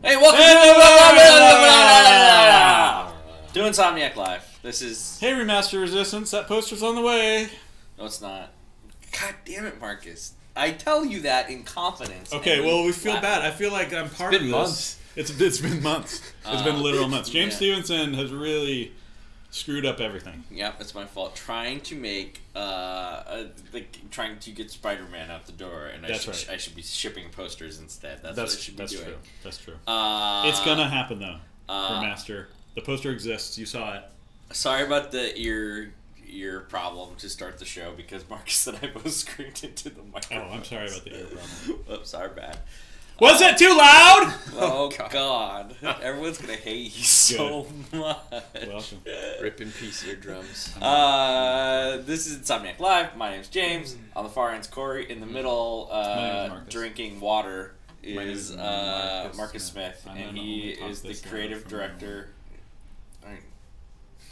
Hey, welcome to Insomniac Live. This is... Hey, Remaster Resistance, that poster's on the way. No, it's not. God damn it, Marcus. I tell you that in confidence. Okay, well, we feel bad. I feel like I'm part of this. Months. It's been months. It's been literal months. James Stevenson has really screwed up everything. Yep, it's my fault. Trying to make, trying to get Spider-Man out the door, and I should be shipping posters instead. That's what I should be doing. True. That's true. It's gonna happen though. Remaster. The poster exists. You saw it. Sorry about the ear problem to start the show because Marcus and I both screamed into the microphone. Oh, I'm sorry about the ear problem. Oops, sorry, bad. Was it too loud? Oh, God. Everyone's going to hate you so much. Welcome. Rip in peace eardrums. This is Insomniac Live. My name's James. On the far end's Corey. In the middle, drinking water is Marcus Smith. And he is the creative director.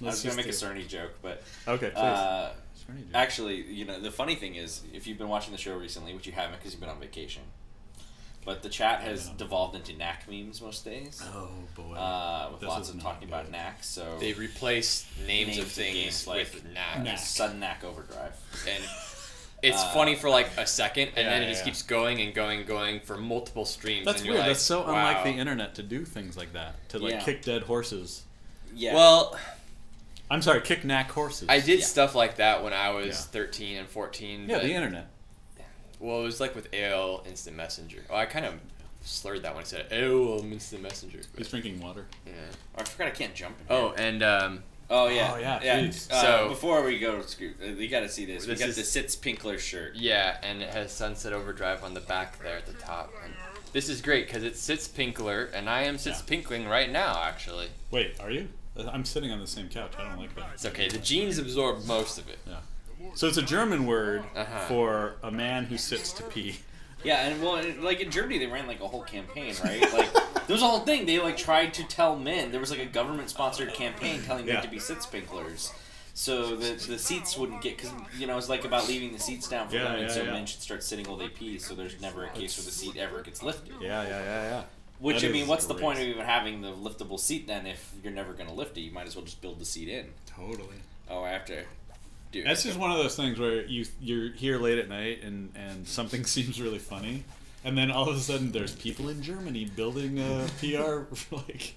I was going to make a Cerny joke, but... Okay, please. Actually, you know, the funny thing is, if you've been watching the show recently, which you haven't because you've been on vacation, but the chat has devolved into Knack memes most days. Oh, boy. With lots of talking about Knack, so... They replaced names of things with Knack. Sudden Knack Overdrive. And it's funny for like a second, and then it just keeps going and going and going for multiple streams. That's and you're weird. Like, That's so wow. unlike the internet to do things like that. To, like, kick dead horses. Yeah. Well... I'm sorry, kick Knack horses. I did stuff like that when I was 13 and 14. Yeah, but, the internet. Well, it was like with AOL Instant Messenger. Oh, I kind of slurred that when I said AOL Instant Messenger. He's drinking water. Yeah. Oh, I forgot I can't jump in here. Oh, and... Oh, yeah. Oh, yeah, yeah. So before we go, you got to see this. We got the Sitz Pinkler shirt. Yeah, and it has Sunset Overdrive on the back there at the top. And this is great because it's Sitz Pinkler, and I am Sitz Pinkling right now, actually. Wait, are you? I'm sitting on the same couch. I don't like that. It's okay. The genes absorb most of it. Yeah. So it's a German word for a man who sits to pee. Yeah, and well, like in Germany, they ran like a whole campaign, right? Like there was a whole thing. They like tried to tell men. There was like a government-sponsored campaign telling men to be Sitzpinklers, so the seats wouldn't get because you know it's like about leaving the seats down for women, so men should start sitting while they pee. So there's never a case where the seat ever gets lifted. Yeah. Which, I mean, what's the point of even having the liftable seat then if you're never going to lift it? You might as well just build the seat in. Totally. Oh, I have to do That's just one of those things where you're here late at night and something seems really funny, and then all of a sudden there's people in Germany building a PR, like...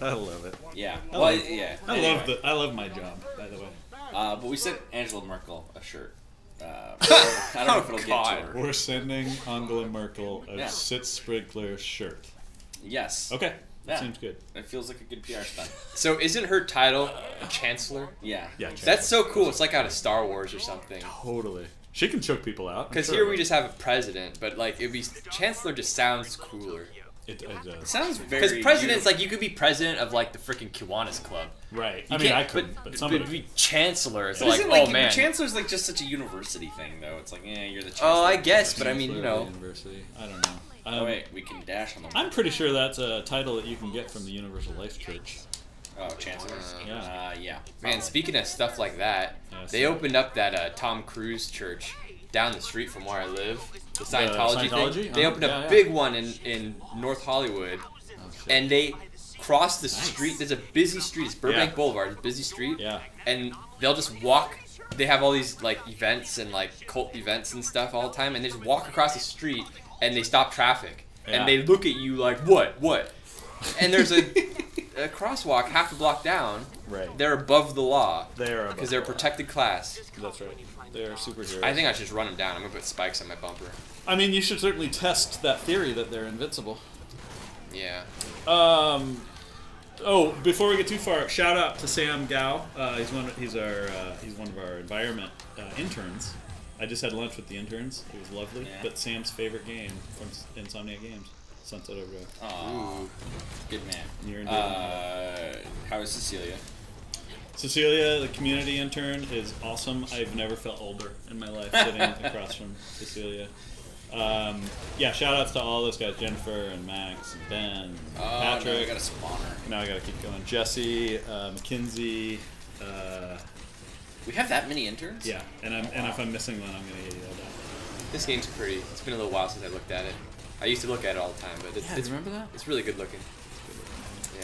I love it. Yeah. I love my job, by the way. But we sent Angela Merkel a shirt. I don't know if it'll get to her. We're sending Angela Merkel a Sitz-Sprinkler shirt. Yes. Okay. That seems good. It feels like a good PR stunt. So isn't her title Chancellor? Yeah. That's so cool. It's like out of Star Wars or something. Totally. She can choke people out. Because here we just have a president, but like it'd be Chancellor just sounds cooler. It does. It sounds very. Because president's like you could be president of like the freaking Kiwanis Club. Right. I mean, I couldn't, but somebody. But be chancellor. It's like, oh man. Chancellor's like just such a university thing, though. It's like, you're the chancellor. Oh, I guess, but I mean, you know. University. I don't know. Oh wait, we can dash on them. I'm pretty sure that's a title that you can get from the Universal Life Church. Oh, chancellor. Yeah. Man, speaking of stuff like that, they opened up that Tom Cruise church down the street from where I live. The Scientology thing. They opened a big one in North Hollywood. And they cross the street. There's a busy street. It's Burbank Boulevard. It's a busy street. Yeah. And they'll just walk. They have all these like events and like cult events and stuff all the time. And they just walk across the street and they stop traffic. Yeah. And they look at you like, what? And there's a crosswalk half a block down. Right. They're above the law. They are above because they're a protected class. That's right. They are superheroes. I think I should just run them down. I'm going to put spikes on my bumper. I mean, you should certainly test that theory that they're invincible. Yeah. Oh, before we get too far, shout out to Sam Gao. He's one of our environment interns. I just had lunch with the interns. It was lovely. Yeah. But Sam's favorite game from Insomniac Games, Sunset Overdrive. Oh, good man. You're in how is Cecilia? Cecilia, the community intern, is awesome. I've never felt older in my life sitting across from Cecilia. Yeah, shout outs to all those guys, Jennifer and Max and Ben and Patrick. Now I got a spawner. Now I gotta keep going. Jesse, Mackenzie. We have that many interns? Yeah, and if I'm missing one, I'm gonna get yelled at. This game's pretty. It's been a little while since I looked at it. I used to look at it all the time, but it's remember that? It's really good looking.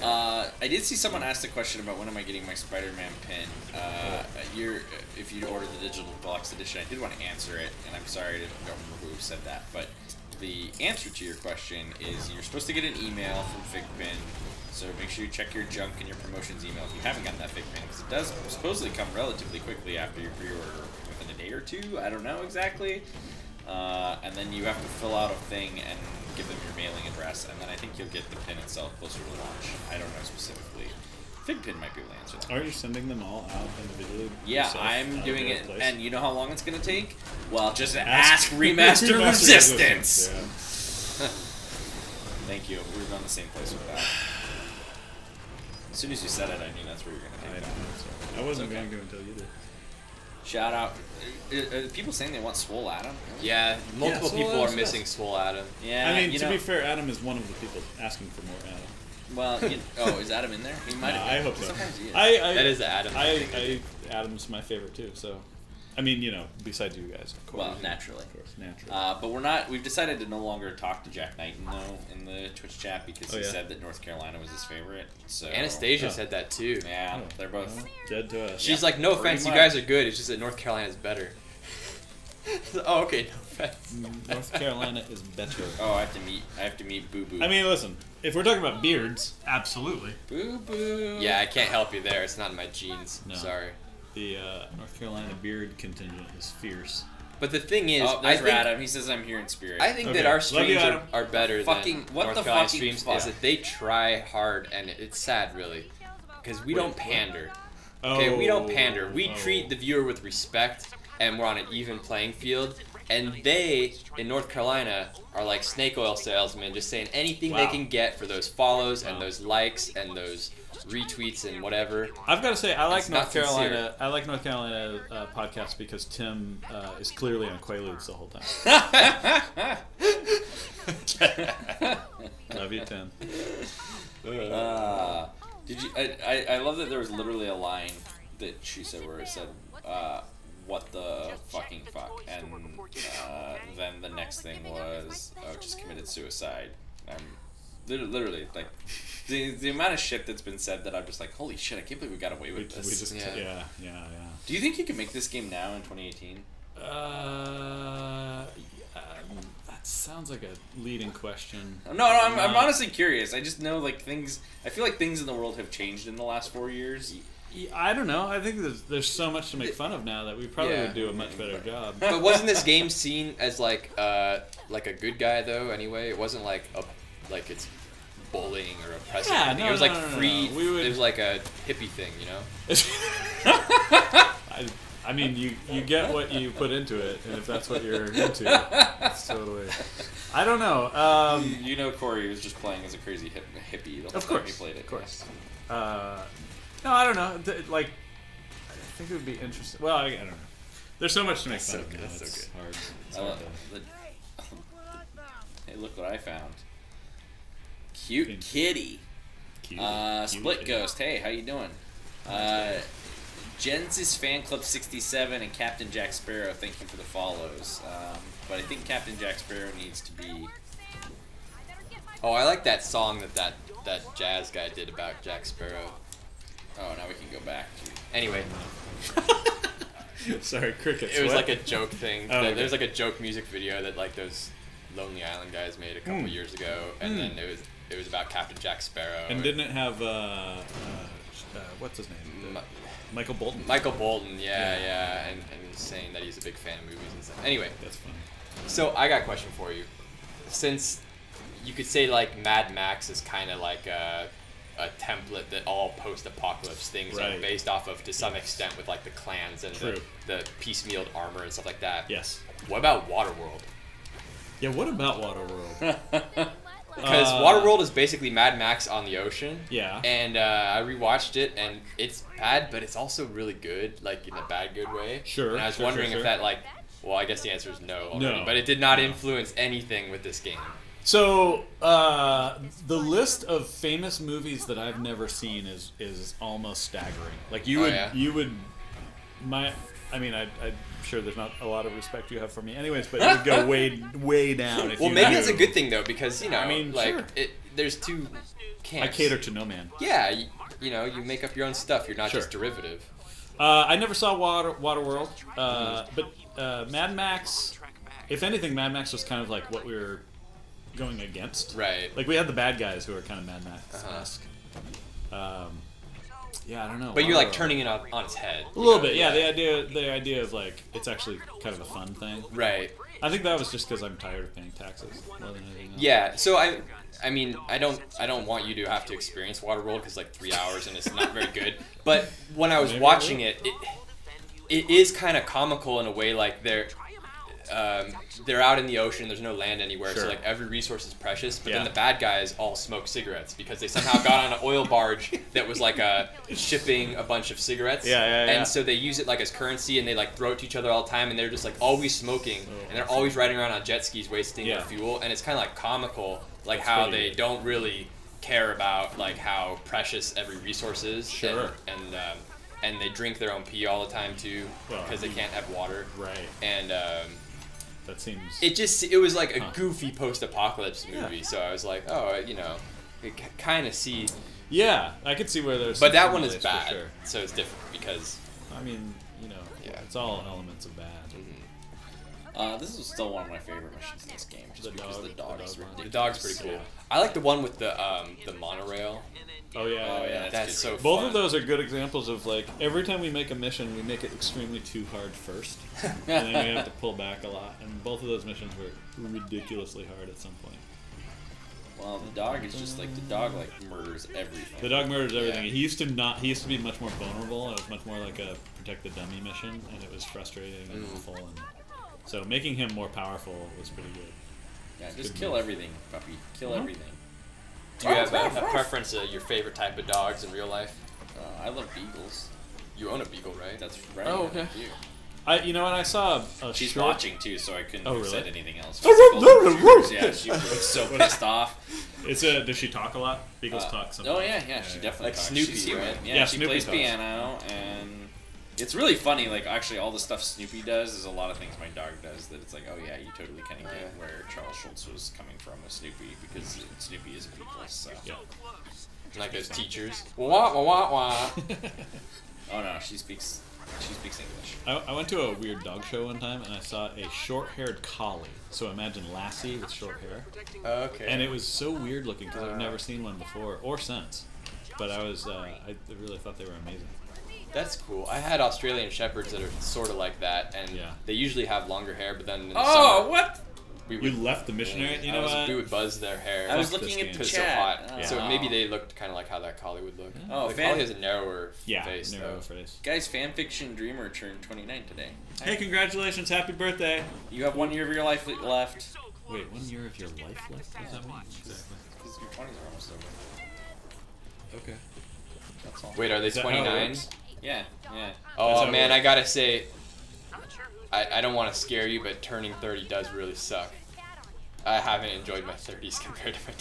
I did see someone ask the question about when am I getting my Spider-Man pin. If you order the digital deluxe edition, I did want to answer it, and I'm sorry I don't remember who said that, but the answer to your question is you're supposed to get an email from Figpin, so make sure you check your junk and your promotions email if you haven't gotten that Figpin, because it does supposedly come relatively quickly after your pre-order, within a day or two, I don't know exactly. And then you have to fill out a thing and give them your mailing address, and then I think you'll get the pin itself closer to launch. I don't know specifically. Figpin might be able to answer that. Are you sending them all out individually? Yeah, I'm doing it, and you know how long it's going to take? Well, just ask Remaster Resistance! Yeah. Thank you. We were on the same place with that. As soon as you said it, I knew that's where you're going to take it. I wasn't going to until you did. Shout out. People saying they want Swole Adam? Yeah, multiple people are missing Swole Adam. Yeah, I mean, to be fair, Adam is one of the people asking for more Adam. Well, is Adam in there? He might have. I hope so. Sometimes he is. That is Adam. Adam's my favorite too. So, I mean, besides you guys, of course. Well, naturally. Of course, naturally. But we're not. We've decided to no longer talk to Jack Knighton though in the Twitch chat because he said that North Carolina was his favorite. So Anastasia said that too. Yeah, they're both dead to us. She's like, no offense, you guys are good. It's just that North Carolina's better. Oh, okay, no offense. North Carolina is better. Oh, I have to meet Boo Boo. I mean, listen. If we're talking about beards, absolutely. Boo Boo. Yeah, I can't help you there. It's not in my genes. No. Sorry. The North Carolina beard contingent is fierce. But the thing is, I think Adam. He says I'm here in spirit. I think that our streams are better fucking, than what North the Carolina fucking streams. fuck? Is that they try hard, and it's sad, really, because we don't pander. Okay, we don't pander. We treat the viewer with respect, and we're on an even playing field. And they, in North Carolina, are like snake oil salesmen, just saying anything they can get for those follows and those likes and those retweets and whatever. I've got to say, I like North Carolina. I like North Carolina podcasts because Tim is clearly on Quaaludes the whole time. Love you, Tim. Did you? I love that there was literally a line that she said where it said, "What the fucking fuck?" And then the next thing was, "Oh, just committed suicide." Literally, like the amount of shit that's been said that I'm just like, holy shit, I can't believe we got away with this. Yeah. Do you think you can make this game now in 2018? That sounds like a leading question. No, I'm honestly curious. I just know like things. I feel like things in the world have changed in the last 4 years. I don't know. I think there's so much to make fun of now that we probably would do a much better job. But wasn't this game seen as like a good guy though? Anyway, it wasn't like it's bullying or oppressive. Yeah, it was like free. It was like a hippie thing, you know. I mean, you get what you put into it, and if that's what you're into, it's totally. I don't know. You know, Corey was just playing as a crazy hippie the whole time he played it. Of course. No, I don't know. I think it would be interesting. Well, I don't know. There's so much to make fun of. That's so good. Hard. Hey, look what I found. Cute kitty. Cute. Split Cute Ghost. Hey, how you doing? Jens' Fan Club 67 and Captain Jack Sparrow. Thank you for the follows. But I think Captain Jack Sparrow needs to be. Oh, I like that song that jazz guy did about Jack Sparrow. Oh, now we can go back to. Anyway. Sorry, crickets. It was like a joke thing. Oh, okay. There's like a joke music video that like those Lonely Island guys made a couple years ago, and then it was about Captain Jack Sparrow. And didn't it have what's his name? Michael Bolton. Michael Bolton, yeah, and he's saying that he's a big fan of movies and stuff. Anyway, that's funny. So I got a question for you. Since you could say like Mad Max is kind of like a template that all post-apocalypse things are based off of to some extent, with like the clans and the piecemealed armor and stuff like that. Yes. What about Waterworld? Yeah, what about Waterworld? Because Waterworld is basically Mad Max on the ocean. Yeah. And I rewatched it, and it's bad, but it's also really good, like in a bad good way. Sure. And I was wondering if that like, well, I guess the answer is no already, No. but it did not influence anything with this game. So the list of famous movies that I've never seen is almost staggering. Like you would I mean, I'm sure there's not a lot of respect you have for me, anyways. But it would go way down. If well, maybe that's a good thing though, because I mean, like sure. There's two camps. I cater to no man. Yeah, you make up your own stuff. You're not just derivative. I never saw Waterworld, but Mad Max. If anything, Mad Max was kind of like what we were going against. Right. Like we had the bad guys who were kind of Mad Max-esque. Yeah, I don't know. But you're like turning it on its head. A little bit, yeah. The idea of like it's actually kind of a fun thing. Right. I think that was just because I'm tired of paying taxes more than anything else. Yeah. So I mean, I don't want you to have to experience Waterworld because like 3 hours and it's not very good. But when I was watching it is kind of comical in a way. Like they're out in the ocean. There's no land anywhere, so like every resource is precious. But then the bad guys all smoke cigarettes because they somehow got on an oil barge that was like shipping a bunch of cigarettes. And so they use it like as currency, and they like throw it to each other all the time, and they're just like always smoking, and they're always riding around on jet skis wasting their fuel. And it's kind of like comical, like how they don't really care about like how precious every resource is. And they drink their own pee all the time too because they can't have water. Right. And that seems. It was like a goofy post-apocalypse movie, so I was like, kind of see. Yeah, I could see where there's. But that one is bad, so it's different because. I mean, it's all elements of bad. This is still one of my favorite missions in this game, just because the dog is ridiculous. The dog's pretty cool. I like the one with the monorail. Oh yeah, that's so fun. Both of those are good examples of like every time we make a mission, we make it extremely too hard first, and then we have to pull back a lot. And both of those missions were ridiculously hard at some point. Well, the dog is just like murders everything. The dog murders everything. He used to be much more vulnerable. It was much more like a protect the dummy mission, and it was frustrating and awful. And so making him more powerful was pretty good. Yeah, just kill everything, puppy. Kill everything. Do you have a preference of your favorite type of dogs in real life? I love beagles. You own a beagle, right? That's right. Oh, okay. You know what? I saw She's watching too, so I couldn't have said anything else. Yeah, she was so pissed off. Does she talk a lot? Beagles talk sometimes. Oh yeah, she definitely like talks. Snoopy, She's right? human. Yeah, she Snoopy plays talks. piano, and it's really funny. Like actually, all the stuff Snoopy does is a lot of things my dog does. That it's like, oh yeah, you totally kind of get where Charles Schultz was coming from with Snoopy, because Snoopy is a beagle. So yeah. Like those teachers. Wah wah wah wah. Oh no, she speaks English. I went to a weird dog show one time, and I saw a short-haired collie. So imagine Lassie with short hair. Okay. And it was so weird looking because I've never seen one before or since. But I really thought they were amazing. That's cool. I had Australian Shepherds that are sort of like that, and they usually have longer hair, but then in the summer, what? You left the missionary? You know what? We would buzz their hair. I was looking at the because chat. so hot. So maybe they looked kind of like how that collie would look. Oh, the collie has a narrower face. narrower face. Guys, Fanfiction Dreamer turned 29 today. Hey, congratulations! Happy birthday! You have 1 year of your life left. Wait, 1 year of your life left? What does that mean? Exactly. Because your 20s are almost over. Okay. That's all. Wait, are they 29? Yeah. Oh man, I gotta say, I don't want to scare you, but turning 30 does really suck. I haven't enjoyed my 30s compared to my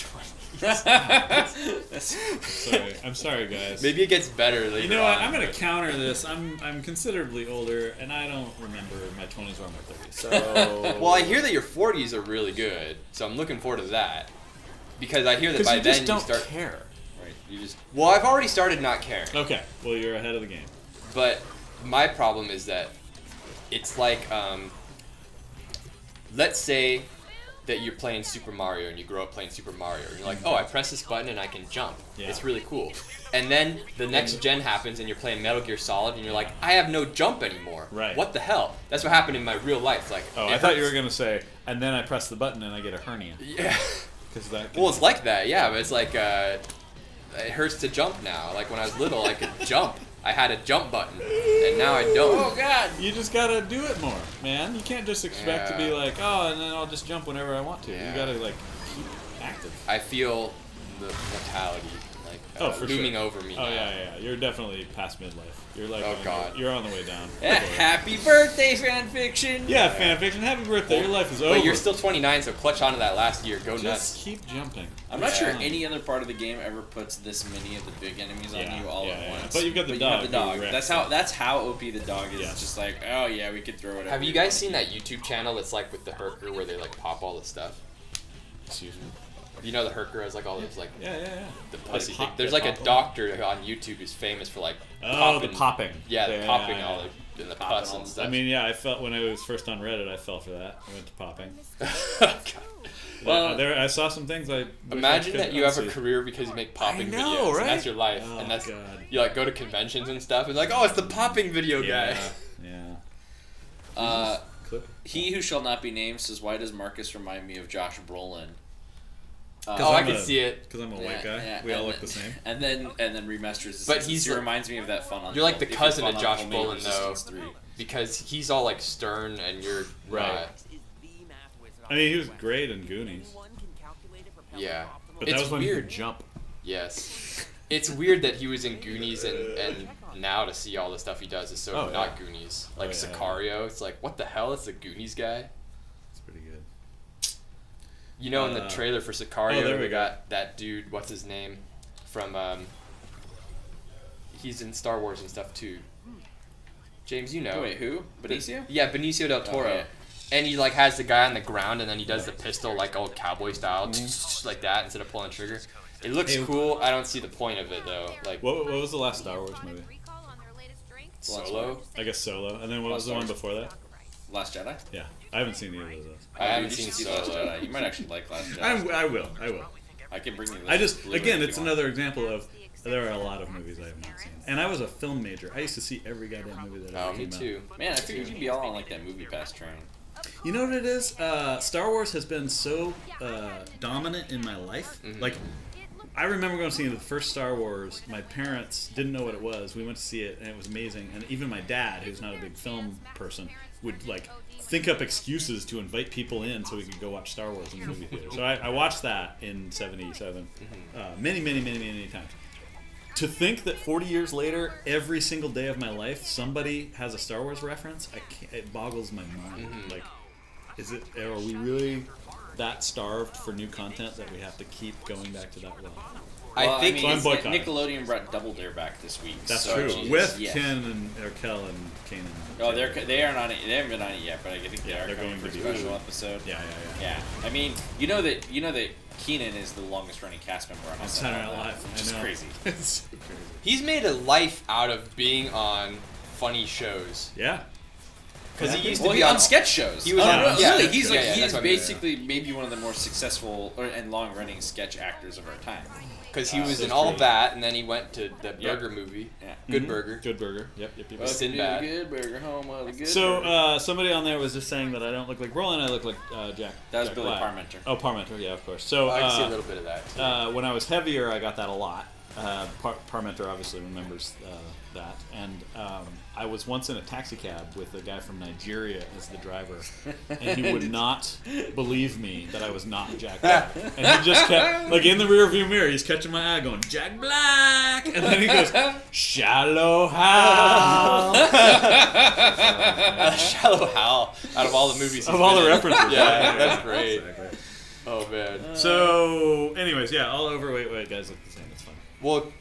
20s. I'm sorry, guys. Maybe it gets better later. You know what? I'm gonna counter this. I'm considerably older, and I don't remember my 20s or my 30s. So. Well, I hear that your 40s are really good, so I'm looking forward to that. Because I hear that by then you start care. Right. Well, I've already started not caring. Okay. Well, you're ahead of the game. But my problem is that it's like, let's say that you're playing Super Mario and you grow up playing Super Mario and you're like, oh, I press this button and I can jump. Yeah. It's really cool. And then the next gen happens and you're playing Metal Gear Solid and you're like, I have no jump anymore. Right. What the hell? That's what happened in my real life. Like, I thought you were gonna say, and then I press the button and I get a hernia. Yeah. That well, it's like that, yeah, but it's like, it hurts to jump now. Like when I was little, I could jump. I had a jump button, and now I don't. Oh God! You just gotta do it more, man. You can't just expect to be like, oh, and then I'll just jump whenever I want to. Yeah. You gotta like keep active. I feel the mortality, like looming over me. Oh yeah. You're definitely past midlife. You're like, you're on the way down. Happy birthday, fanfiction. Yeah, fanfiction. Happy birthday. Your life is over. But you're still 29, so clutch onto that last year. Go Just nuts. keep jumping. I'm not sure any other part of the game ever puts this many of the big enemies on you all at once. But you've got the dog. That's how OP the dog is. It's just like, oh yeah, we could throw it. Have you guys seen that YouTube channel that's like with the herker where they like pop all the stuff? Excuse me. You know the herker has like all those like the pussy thing. Pop, There's like a doctor on YouTube who's famous for like popping. The popping. Yeah, popping all the pus and stuff. I mean, I felt when I was first on Reddit, I fell for that. I went to popping. Well, I saw some things. Imagine that you have a career because you make popping videos, right? and that's your life, and that's you like go to conventions and stuff, and like, oh, it's the popping video guy. Yeah. He who shall not be named says, "Why does Marcus remind me of Josh Brolin?" I can see it. Because I'm a white guy. We all look the same. And then remasters. But he reminds me of that fun. You're like the cousin of Josh Brolin though, because he's all like stern and you're right. I mean, he was great in Goonies. Yeah, but that was when he could jump. Yes, it's weird that he was in Goonies and now to see all the stuff he does is so not Goonies. Like Sicario, it's like what the hell? It's the Goonies guy. You know, in the trailer for Sicario, we got that dude. What's his name? From he's in Star Wars and stuff too. James, you know. Wait, who? Benicio? Yeah, Benicio del Toro. Yeah. And he like has the guy on the ground, and then he does the pistol like old cowboy style, like that instead of pulling the trigger. It looks cool. I don't see the point of it though. Like, what was the last Star Wars movie? Solo. I guess Solo. And then what was the one before that? Last Jedi? Yeah. I haven't seen either of those. I haven't seen Last Jedi. You might actually like Last Jedi. I will. I can bring you this. I just, again, it's another example of there are a lot of movies I have not seen. And I was a film major. I used to see every goddamn movie that ever came out. Me too. Man, I figured you'd be all on like that Movie Pass train. You know what it is? Star Wars has been so dominant in my life. Mm-hmm. Like, I remember going to see the first Star Wars. My parents didn't know what it was. We went to see it, and it was amazing. And even my dad, who's not a big film person, would like think up excuses to invite people in so we could go watch Star Wars in the movie theater. So I watched that in '77 many times. To think that 40 years later, every single day of my life, somebody has a Star Wars reference, it boggles my mind. Mm-hmm. Like, are we really that starved for new content that we have to keep going back to that well? I think Nickelodeon brought Double Dare back this week. That's true. With Ken and Kel and Kanan. Oh, they are not. They haven't been on it yet, but I think they are going for a special episode. Yeah. I mean, you know that Keenan is the longest running cast member on Saturday Night Live. Which is crazy. It's so crazy. He's made a life out of being on funny shows. Yeah. Because he used to be on sketch shows. He was on. Really, he's basically maybe one of the more successful and long running sketch actors of our time. Because he was in all that, and then he went to the burger movie. Yeah. Good Burger. Good Burger. Yep. Sinbad. Good Burger, home of the good So, somebody on there was just saying that I don't look like Brolin, I look like Jack. That was Billy Parmenter. Oh, Parmenter, yeah, of course. So, I can see a little bit of that, too. When I was heavier, I got that a lot. Parmenter obviously remembers that. And I was once in a taxi cab with a guy from Nigeria as the driver, and he would not believe me that I was not Jack Black. And he just kept, like in the rearview mirror, he's catching my eye going, Jack Black! And then he goes, Shallow Hal! Shallow Hal, out of all the movies. Of all the references. Yeah, that's great. Exactly. Oh, man. So, anyways, yeah, all overweight white guys look the same. It's fun. Well,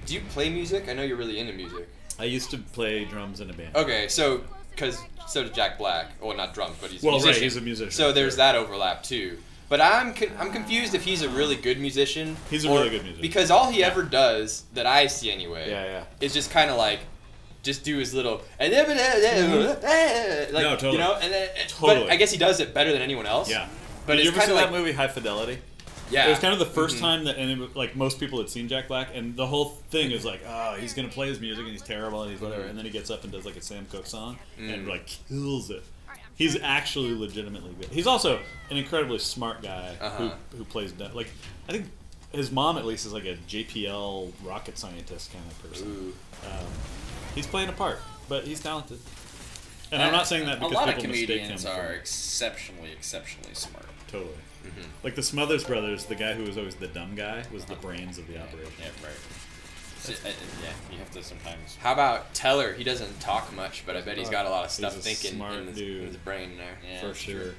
do you play music? I know you're really into music. I used to play drums in a band. Okay, so did Jack Black. Well, not drums, but he's a musician. Right, he's a musician. So there's that overlap too. But I'm confused if he's a really good musician. He's a really good musician. Because all he ever does, that I see anyway, is just kind of like, just do his little, like, no, totally. You know, and then, but I guess he does it better than anyone else. Yeah. But did you it's ever see like that movie High Fidelity? Yeah. It was kind of the first time that, and like most people had seen Jack Black, and the whole thing is like, oh, he's gonna play his music and he's terrible and he's whatever, and then he gets up and does like a Sam Cooke song and like kills it. He's actually legitimately good. He's also an incredibly smart guy who plays like, I think his mom at least is like a JPL rocket scientist kind of person. He's playing a part, but he's talented. And I'm not saying that because a lot people of comedians mistake him are exceptionally smart. Totally. Like the Smothers Brothers, the guy who was always the dumb guy was the brains of the operation. Yeah, right. So, yeah, you have to sometimes. How about Teller? He doesn't talk much, but I bet he's got a lot of stuff thinking in dude. his brain there. Yeah, for sure.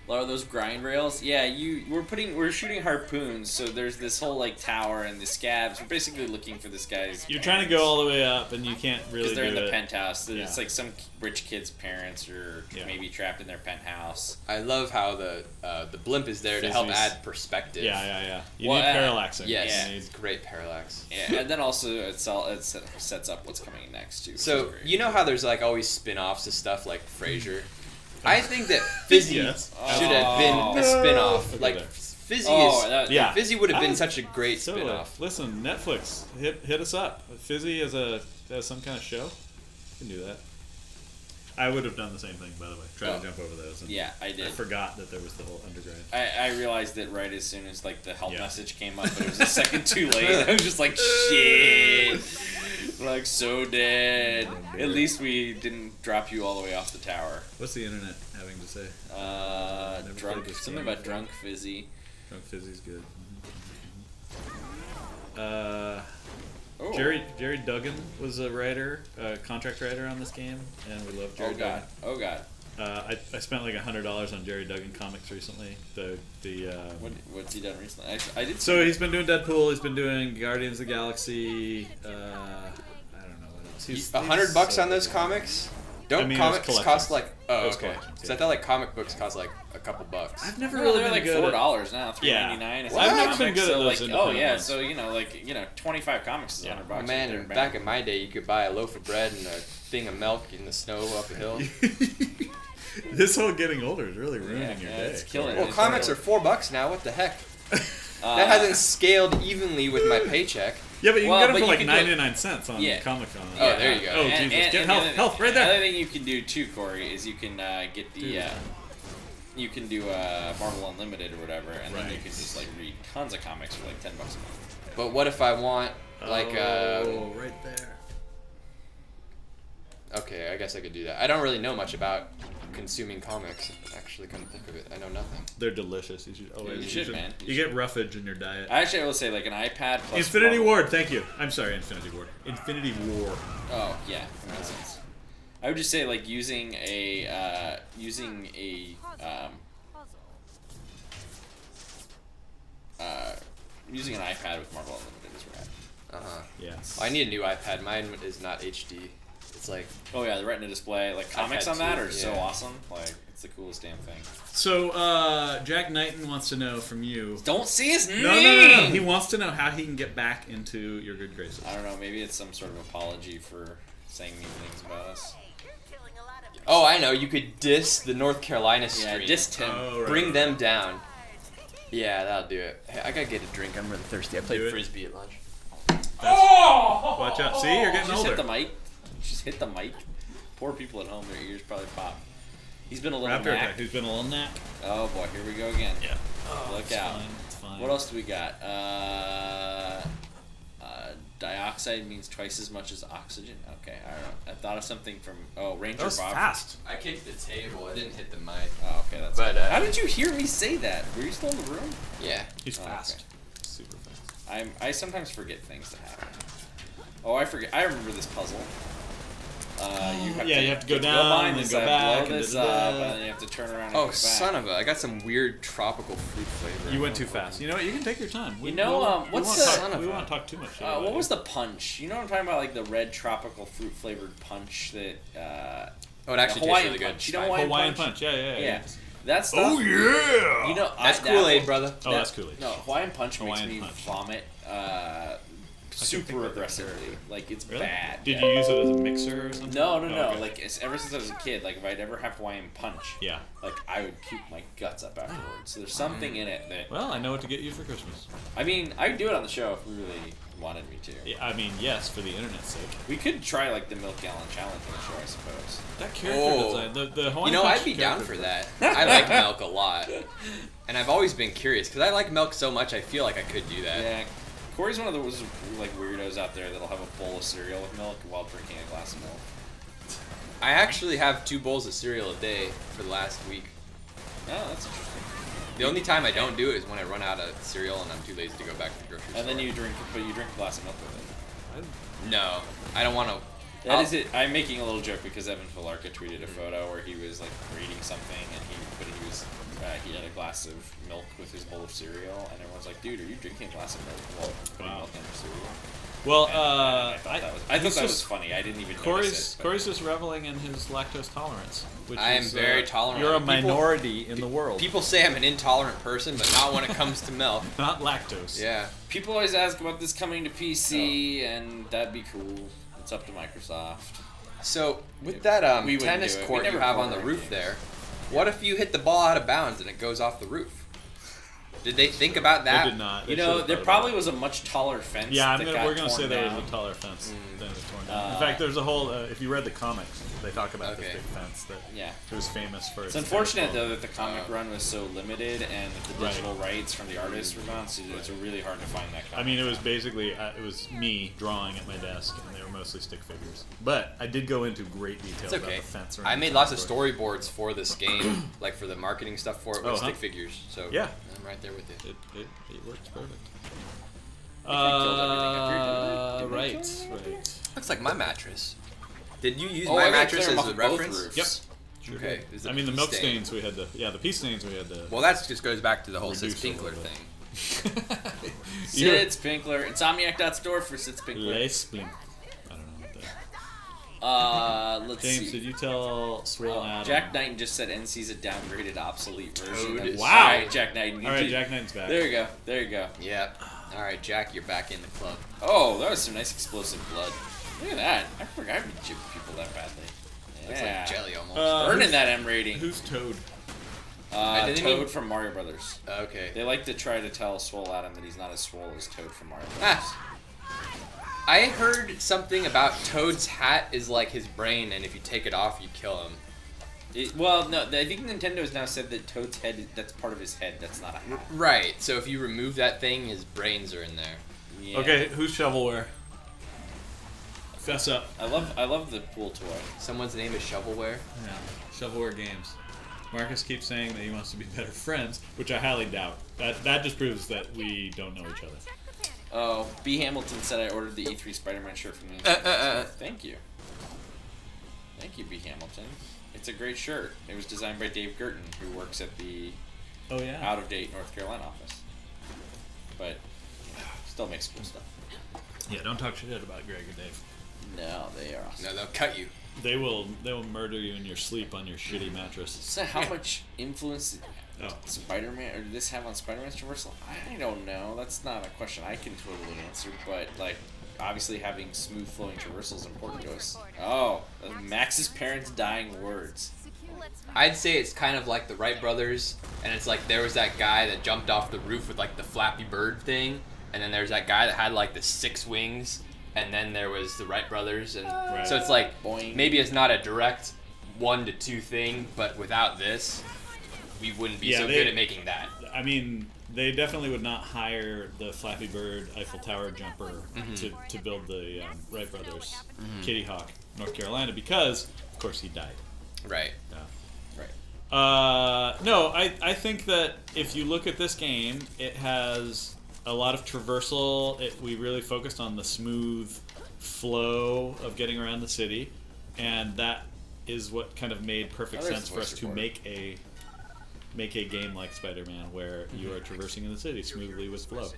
A lot of those grind rails. Yeah, we're shooting harpoons, so there's this whole like tower and the scabs. We're basically looking for this guy's. You're trying to go all the way up, and you can't really. Because they're in do the it. penthouse. It's like some rich kid's parents are maybe trapped in their penthouse. I love how the blimp is there to help add perspective. Yeah. You need parallaxing. Yes, you need it's great parallax. Yeah, and then also it sets up what's coming next too. So you know how there's like always spin-offs of stuff like Frasier. I think that Fizzy should have been a spin-off. Like Fizzy Fizzy would have been such a great spin-off. Listen, Netflix, hit us up. Fizzy has some kind of show. You can do that. I would have done the same thing, by the way. Try to jump over those. Yeah, I did. I forgot that there was the whole underground. I realized it right as soon as like the help message came up, but it was a second too late. I was just like, shit, like so dead. At least we didn't drop you all the way off the tower. What's the internet having to say? Drunk. Something about drunk Fizzy. Drunk Fizzy's good. Jerry Duggan was a writer, contract writer on this game, and we love Jerry Duggan. Oh god. I spent like $100 on Jerry Duggan comics recently. What's he done recently? I did. So he's been doing Deadpool. He's been doing Guardians of the Galaxy. I don't know what else. He's $100 on those comics. Don't comics cost like? Oh, okay. So I thought like comic books cost like a couple bucks. I've never really been like $4 now, $3.99. I've never been good at those. So 25 comics is $100. Man, back in my day, you could buy a loaf of bread and a thing of milk in the snow up a hill. This whole getting older is really ruining your day. It's killing. Well, comics are $4 now. What the heck? That hasn't scaled evenly with my paycheck. Yeah, but you can get them for like 99 cents on Comic-Con. Oh, there you go. Oh, Jesus. Get health right there. The other thing you can do too, Corey, is you can get the... you can do Marvel Unlimited or whatever, and then you can just like read tons of comics for like $10 a month. But what if I want like... right there. Okay, I guess I could do that. I don't really know much about consuming comics. Actually, come to think of it, I know nothing. They're delicious. You should. Man. You get roughage in your diet. Actually, I will say like an iPad plus Infinity Ward. Thank you. I'm sorry, Infinity Ward. Infinity War. Oh yeah, makes sense. I would just say like using an iPad with Marvel Unlimited is rad. Yeah. I need a new iPad. Mine is not HD. It's like the Retina display. Like comics on that are so awesome. Like it's the coolest damn thing. So Jack Knighton wants to know from you. Don't see his name. No. He wants to know how he can get back into your good graces. I don't know. Maybe it's some sort of apology for saying mean things about us. Oh, I know. You could diss the North Carolina stream. Yeah, diss Tim. Bring them down. Yeah, that'll do it. Hey, I gotta get a drink. I'm really thirsty. I played Frisbee at lunch. Watch out. See, you're getting older. Hit the mic. Just hit the mic. Poor people at home, their ears probably pop. He's been a little knack. He's been a little knack. Oh boy, here we go again. Yeah. Look out. It's fine. What else do we got? Dioxide means twice as much as oxygen. Okay, I don't know. I thought of something from Ranger that was Bob. Fast. I kicked the table. I didn't hit the mic. Oh, okay, that's. But how did you hear me say that? Were you still in the room? Yeah. He's fast. Okay. Super fast. I sometimes forget things that happen. Oh, I forget. I remember this puzzle. You have to go down and then go back. Blow this up, and then you have to turn around and go back. Son of a! I got some weird tropical fruit flavor. You went too fast. You know what? You can take your time. We won't talk too much. What was the punch? You know what I'm talking about? Like the red tropical fruit flavored punch that. It actually tastes really good. You know Hawaiian punch? Yeah. That stuff. Oh yeah. You know that's Kool-Aid, brother. That's Kool-Aid. No, Hawaiian punch makes me vomit. Super aggressively, like it's bad. Did you use it as a mixer or something? No. Okay. Like ever since I was a kid, like if I'd ever have Hawaiian punch, like I would puke my guts up afterwards. So there's something in it that. Well, I know what to get you for Christmas. I mean, I'd do it on the show if we really wanted me to. Yeah, I mean, yes, for the internet's sake. We could try like the milk gallon challenge on the show, I suppose. That character design, the Hawaiian punch I'd be down for that. I like milk a lot, and I've always been curious because I like milk so much. I feel like I could do that. Yeah. Corey's one of those like weirdos out there that'll have a bowl of cereal with milk while drinking a glass of milk. I actually have 2 bowls of cereal a day for the last week. Oh, that's interesting. The only time I don't do it is when I run out of cereal and I'm too lazy to go back to the grocery store. And then you drink a glass of milk with it. No, I don't want to. That is it. I'm making a little joke because Evan Filarka tweeted a photo where he was like reading something and he had a glass of milk with his bowl of cereal, and everyone's like, "Dude, are you drinking a glass of milk while putting milk in your cereal?" Well, I thought that was funny. I didn't even notice it. Corey's just reveling in his lactose tolerance. Which I am very tolerant. You're a minority in the world. People say I'm an intolerant person, but not when it comes to milk. Not lactose. Yeah. People always ask about this coming to PC, and that'd be cool. It's up to Microsoft. So, with that tennis court you have on the roof there, what if you hit the ball out of bounds and it goes off the roof? Did they think about that? They did not. You know, there probably was a much taller fence. Yeah, we're going to say there was a taller fence than it was torn down. In fact, there's a whole. If you read the comics, they talk about this big fence that it was famous for. It's unfortunate though that the comic run was so limited and that the digital rights from the artists were gone. So it's really hard to find that. I mean, it was basically it was me drawing at my desk, and they were mostly stick figures. But I did go into great detail about the fence. I made lots of storyboards for this game, like for the marketing stuff for it with stick figures. So yeah. I'm right there with you. It works perfect. Right. Looks like my mattress. Did you use my mattress as a reference? Yep. Sure. Okay. I mean, the milk stains we had the pea stains we had to. Well, that just goes back to the whole Sid Spinkler thing. Sid Spinkler. Insomniac.store for Sid Spinkler. Les Splink. I don't know what that. Let's James, see. did you tell Swirl Adam? Jack Knighton just said NC's a downgraded, obsolete version. Wow. All right, Jack Knighton. All right, Jack Knighton's back. There you go. Yeah. All right, Jack, you're back in the club. Oh, that was some nice explosive blood. Look at that. I forgot we gypped people that badly. Yeah. Looks like jelly almost. Earning that M rating. Who's Toad? Toad from Mario Brothers. Okay. They like to try to tell Swole Adam that he's not as swole as Toad from Mario Brothers. I heard something about Toad's hat is like his brain, and if you take it off, you kill him. Well, no, I think Nintendo has now said that Toad's head, that's part of his head, that's not a hat. Right, so if you remove that thing, his brains are in there. Yeah. Okay, who's Shovelware? Fess up. I love the pool toy. Someone's name is Shovelware? Yeah, Shovelware Games. Marcus keeps saying that he wants to be better friends, which I highly doubt. That just proves that we don't know each other. Oh, B. Hamilton said I ordered the E3 Spider-Man shirt from the Thank you. Thank you, B. Hamilton. It's a great shirt. It was designed by Dave Girton, who works at the out-of-date North Carolina office. But still makes cool stuff. Yeah, don't talk shit about Greg or Dave. No, they are awesome. No, they'll cut you. They will murder you in your sleep on your shitty mattress. So how much influence did Spider-Man or did this have on Spider-Man's traversal? I don't know. That's not a question I can totally answer, but like obviously having smooth flowing traversal is important to us. Oh, Max's parents' dying words. I'd say it's kind of like the Wright brothers, and it's like there was that guy that jumped off the roof with like the Flappy Bird thing, and then there's that guy that had like the 6 wings, and then there was the Wright brothers, and so it's like maybe it's not a direct 1 to 2 thing, but without this, we wouldn't be so good at making that. I mean, they definitely would not hire the Flappy Bird Eiffel Tower jumper to build the Wright brothers Kitty Hawk, North Carolina, because of course he died. Right. No, I think that if you look at this game, it has a lot of traversal. We really focused on the smooth flow of getting around the city, and that is what kind of made perfect sense for us to make a game like Spider-Man where you are traversing in the city smoothly with flow.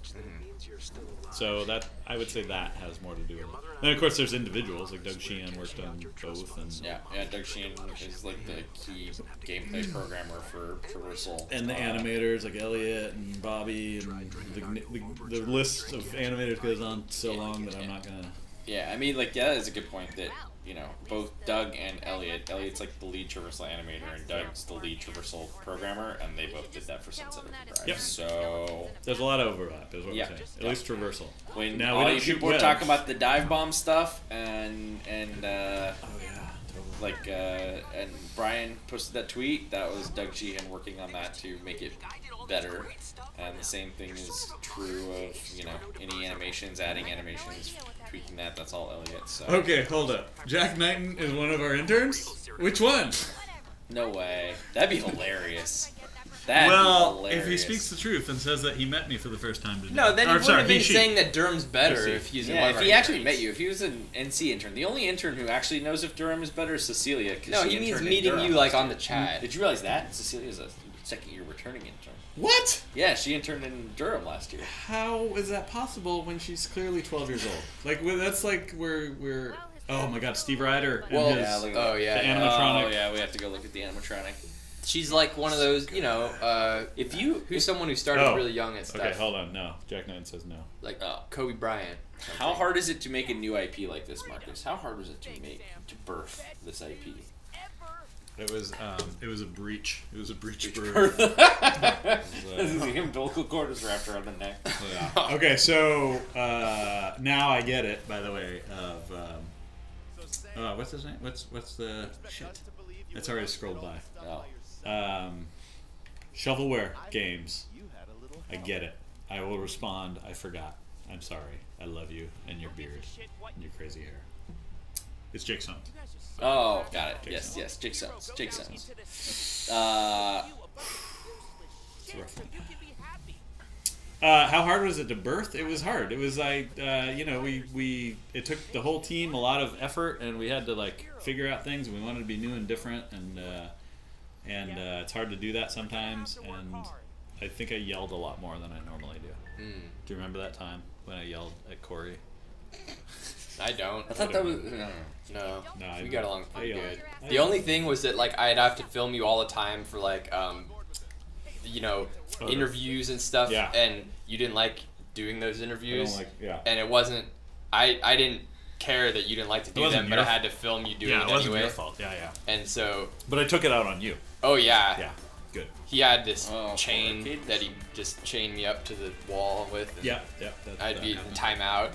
So that I would say that has more to do with it. And of course, there's individuals like Doug Sheehan worked on both, and yeah, Doug Sheehan is like the key gameplay programmer for traversal. And the animators like Elliot and Bobby, and the list of animators goes on so long that I'm not gonna. Yeah, I mean, like that is a good point that. You know, both Doug and Elliot. Elliot's like the lead traversal animator, and Doug's the lead traversal programmer, and they both did that for Sunset Overdrive. Yep. So there's a lot of overlap, is what I'm saying. At least traversal. When now all you people were talking about the dive bomb stuff, and like and Brian posted that tweet. That was Doug Sheehan working on that to make it better. And the same thing is true of any animations, adding animations. Tweaking that's all Elliot. So. Okay, hold up. Jack Knighton is one of our interns? Which one? No way. That'd be hilarious. Well, if he speaks the truth and says that he met me for the first time today. No, then he wouldn't have been saying that Durham's better if he's if he actually met you. If he was an NC intern. The only intern who actually knows if Durham is better is Cecilia. No, he means meeting you like on the chat. Did you realize that? Cecilia's a second-year returning intern. What? Yeah, she interned in Durham last year. How is that possible when she's clearly 12 years old? Like, that's like we're oh my God, Steve Ryder. Well, and the animatronic. Oh yeah, we have to go look at the animatronic. She's like one of those, who's someone who started really young at stuff. Okay, hold on. No, Jack Knight says no. Like Kobe Bryant. How hard is it to make a new IP like this, Marcus? How hard was it to birth this IP? It was a breach. It was a breach birth. The umbilical cord is wrapped around the neck. Yeah. Okay, so now I get it. By the way, of what's his name? What's the shit? That's already scrolled by. Oh. Shovelware games. I get it. I will respond. I forgot. I'm sorry. I love you and your beard and your crazy hair. It's Jake Sons. Oh, got it. Yes, Jake Sons. Jake Sons. It's a rough one. How hard was it to birth? It was hard. It was like, it took the whole team a lot of effort, and we had to like figure out things. We wanted to be new and different, and it's hard to do that sometimes. And I think I yelled a lot more than I normally do. Do you remember that time when I yelled at Corey? I don't. I thought that was no. We I got along pretty good. The only thing was that like I'd have to film you all the time for like interviews and stuff. Yeah. And you didn't like doing those interviews. Yeah. And it wasn't. I didn't care that you didn't like to do them, but I had to film you doing it anyway. Yeah, it wasn't your fault. Yeah. And so. But I took it out on you. Oh yeah. Yeah. Good. He had this chain that he just chained me up to the wall with. And I'd be in timeout.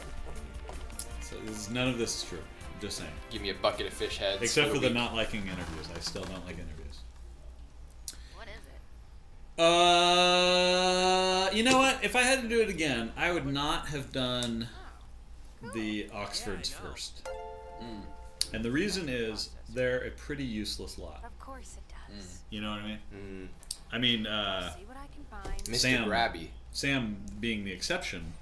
So none of this is true. I'm just saying. Give me a bucket of fish heads. Except for the not liking interviews. I still don't like interviews. What is it? You know what? If I had to do it again, I would not have done the Oxfords first. And the reason is they're a pretty useless lot. Of course it does. You know what I mean? I mean, See what I can find. Mr. Grabby. Sam being the exception,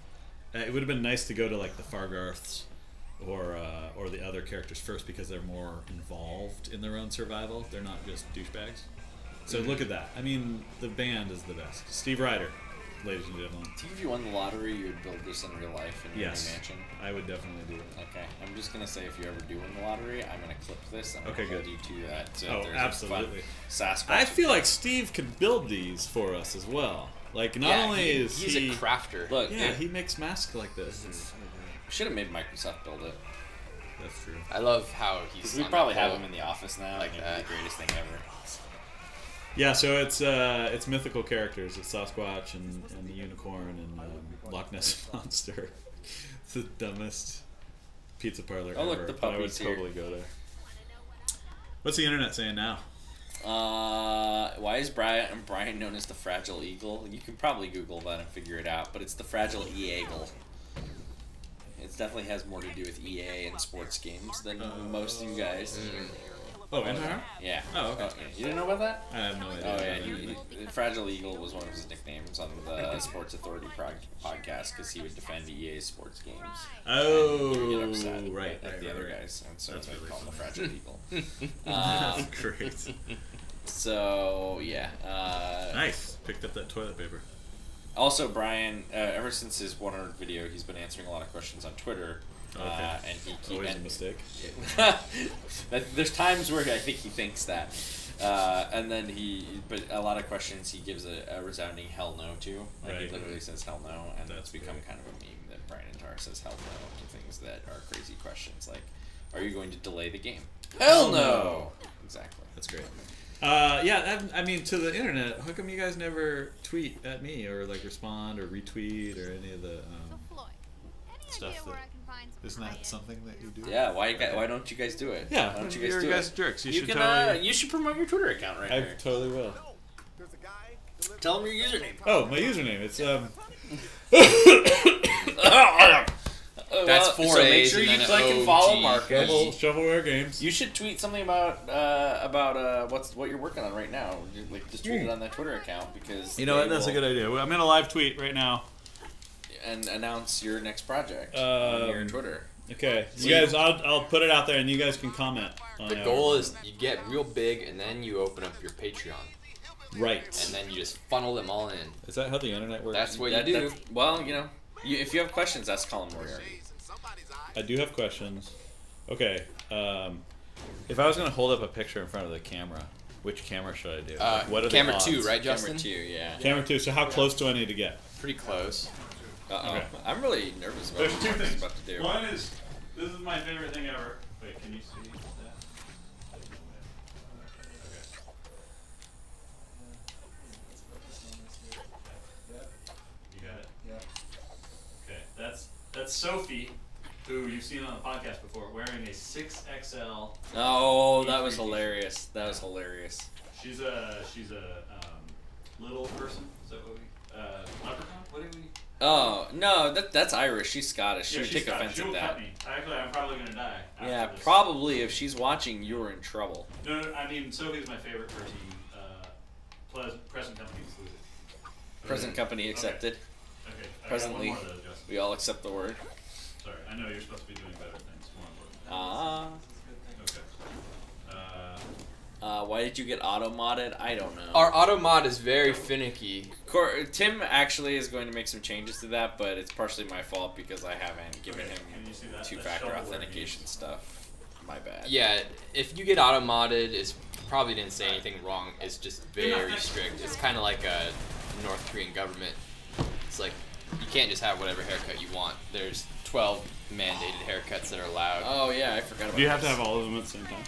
it would have been nice to go to like the Fargarths or the other characters first because they're more involved in their own survival. They're not just douchebags. So look at that. I mean, the band is the best. Steve Ryder, ladies and gentlemen. If you won the lottery, you would build this in real life in your new mansion. I would definitely do it. Okay, I'm just gonna say if you ever do win the lottery, I'm gonna clip this. And I'm gonna hold you to that. So there's absolutely. Sasquatch. I feel like Steve could build these for us as well. Like not only is he's a crafter. Look, he makes masks like this. Should have made Microsoft build it. That's true. I love how he's. We probably have him in the office now. Like that. The greatest thing ever. Yeah, so it's mythical characters. It's Sasquatch and the unicorn and Loch Ness Monster. It's the dumbest pizza parlor ever. Look, the puppy's I would totally go there. What's the internet saying now? Why is Brian known as the Fragile Eagle? You can probably Google that and figure it out, but it's the Fragile E-Eagle. It definitely has more to do with EA and sports games than most of you guys. Oh, Intern? Yeah. Oh, okay. You didn't know about that? I have no idea. Oh, yeah. Fragile Eagle was one of his nicknames on the Sports Authority podcast because he would defend EA's sports games. Oh, he would get upset right. at the other guys. And so they would call him the Fragile Eagle. That's great. So, yeah. Nice. Picked up that toilet paper. Also, Brian, ever since his 100 video, he's been answering a lot of questions on Twitter. Okay. And he always a mistake. There's times where I think he thinks that, and then but a lot of questions he gives a resounding hell no to. Like he literally says hell no, and that's become kind of a meme that Brian and Tar says hell no to things that are crazy questions like, "Are you going to delay the game?" Hell no. Exactly. That's great. I mean, to the internet, how come you guys never tweet at me or like respond or retweet or any of the stuff that? Isn't that something that you do? Yeah, why don't you guys do it? Yeah, why don't you guys do guys it? jerks. You should promote your Twitter account right I here. totally will. Tell them your username. Oh, my username. It's That's 4 so make A's sure and you then click an and follow OG. Marcus. Shovelware Games. You should tweet something about what you're working on right now. Like just tweet it on that Twitter account because You know what? That's a good idea. I'm in a live tweet right now. And announce your next project on your Twitter. Okay, you guys, I'll put it out there, and you guys can comment. The goal is you get real big, and then you open up your Patreon. Right. And then you just funnel them all in. Is that how the internet works? That's what you do. Well, if you have questions, ask Colin Moriarty. I do have questions. Okay, if I was going to hold up a picture in front of the camera, which camera should I do? What are camera the odds? 2, right, Justin? Camera 2, yeah. Camera 2, so how close do I need to get? Pretty close. Uh-oh. Okay. I'm really nervous about what Marcus is about to do. One is, this is my favorite thing ever. Wait, can you see that? You got it? Yeah. Okay, that's Sophie, who you've seen on the podcast before, wearing a 6XL. Oh, that was hilarious. That was hilarious. She's a little person. Is that what we leprechaun? What do we? Oh no, that's Irish. She's Scottish. She Yeah, would she's take offense Scottish. at She'll that. cut me. Actually, I'm probably gonna die. after Yeah, this. probably. If she's watching, you're in trouble. No, I mean Sophie's my favorite person. Present company excluded. Present company accepted. Okay. I got Presently, one more of those, Justin. we all accept the word. Sorry, I know you're supposed to be doing better things. More important things. Ah. Okay. Why did you get auto modded? I don't know. Our auto mod is very finicky. Tim actually is going to make some changes to that, but it's partially my fault because I haven't given him Can you see that? two-factor That's shovelware authentication stuff. My bad. Yeah, if you get auto modded, it's probably didn't say anything wrong. It's just very strict. It's kind of like a North Korean government. It's like you can't just have whatever haircut you want. There's 12 mandated haircuts that are allowed. Oh yeah, I forgot about. Do you have to this. have all of them at the same time?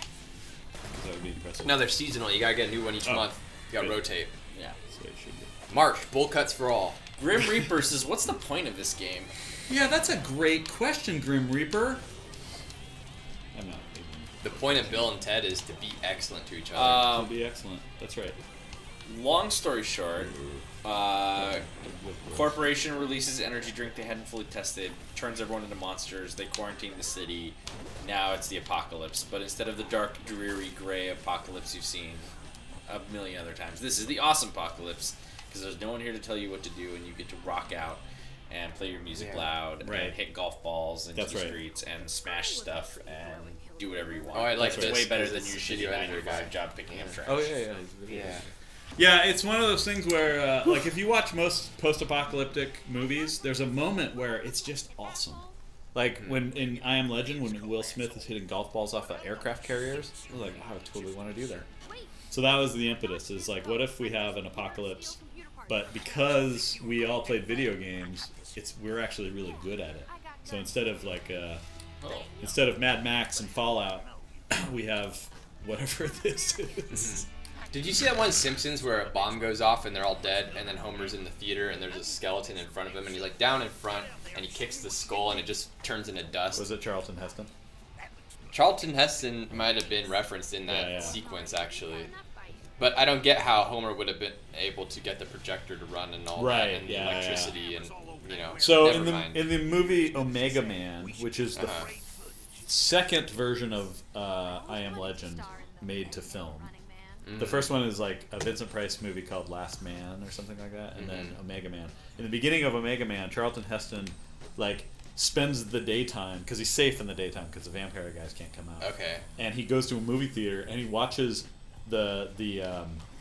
That would be impressive. No, they're seasonal. You gotta get a new one each month. You gotta Good. rotate. Yeah. So it should be. March, bowl cuts for all. Grim Reaper says, "What's the point of this game?" Yeah, that's a great question, Grim Reaper. I'm not even. The point of Bill and Ted is to be excellent to each other. It'll be excellent. That's right. Long story short, corporation releases energy drink they hadn't fully tested, turns everyone into monsters. They quarantine the city. Now it's the apocalypse, but instead of the dark, dreary, gray apocalypse you've seen a million other times, this is the awesome apocalypse because there's no one here to tell you what to do, and you get to rock out and play your music loud and hit golf balls into the streets and smash stuff and do whatever you want. Oh, I like It's this. way better than It's your video shitty editor 9-to-5 guy. job picking up trash. Oh yeah. Yeah, it's one of those things where, like, if you watch most post-apocalyptic movies, there's a moment where it's just awesome. Like when in I Am Legend, when Will Smith is hitting golf balls off of aircraft carriers, I was like, oh, I totally want to do that. So that was the impetus. Is like, what if we have an apocalypse, but because we all played video games, we're actually really good at it. So instead of like, instead of Mad Max and Fallout, we have whatever this is. Did you see that one Simpsons where a bomb goes off and they're all dead, and then Homer's in the theater and there's a skeleton in front of him, and he's like down in front and he kicks the skull and it just turns into dust? Was it Charlton Heston? Charlton Heston might have been referenced in that sequence actually, but I don't get how Homer would have been able to get the projector to run and all that, and the electricity and So in the movie Omega Man, which is the second version of I Am Legend made to film. The first one is like a Vincent Price movie called Last Man or something like that, and then Omega Man. In the beginning of Omega Man, Charlton Heston like spends the daytime because he's safe in the daytime because the vampire guys can't come out. Okay. And he goes to a movie theater and he watches the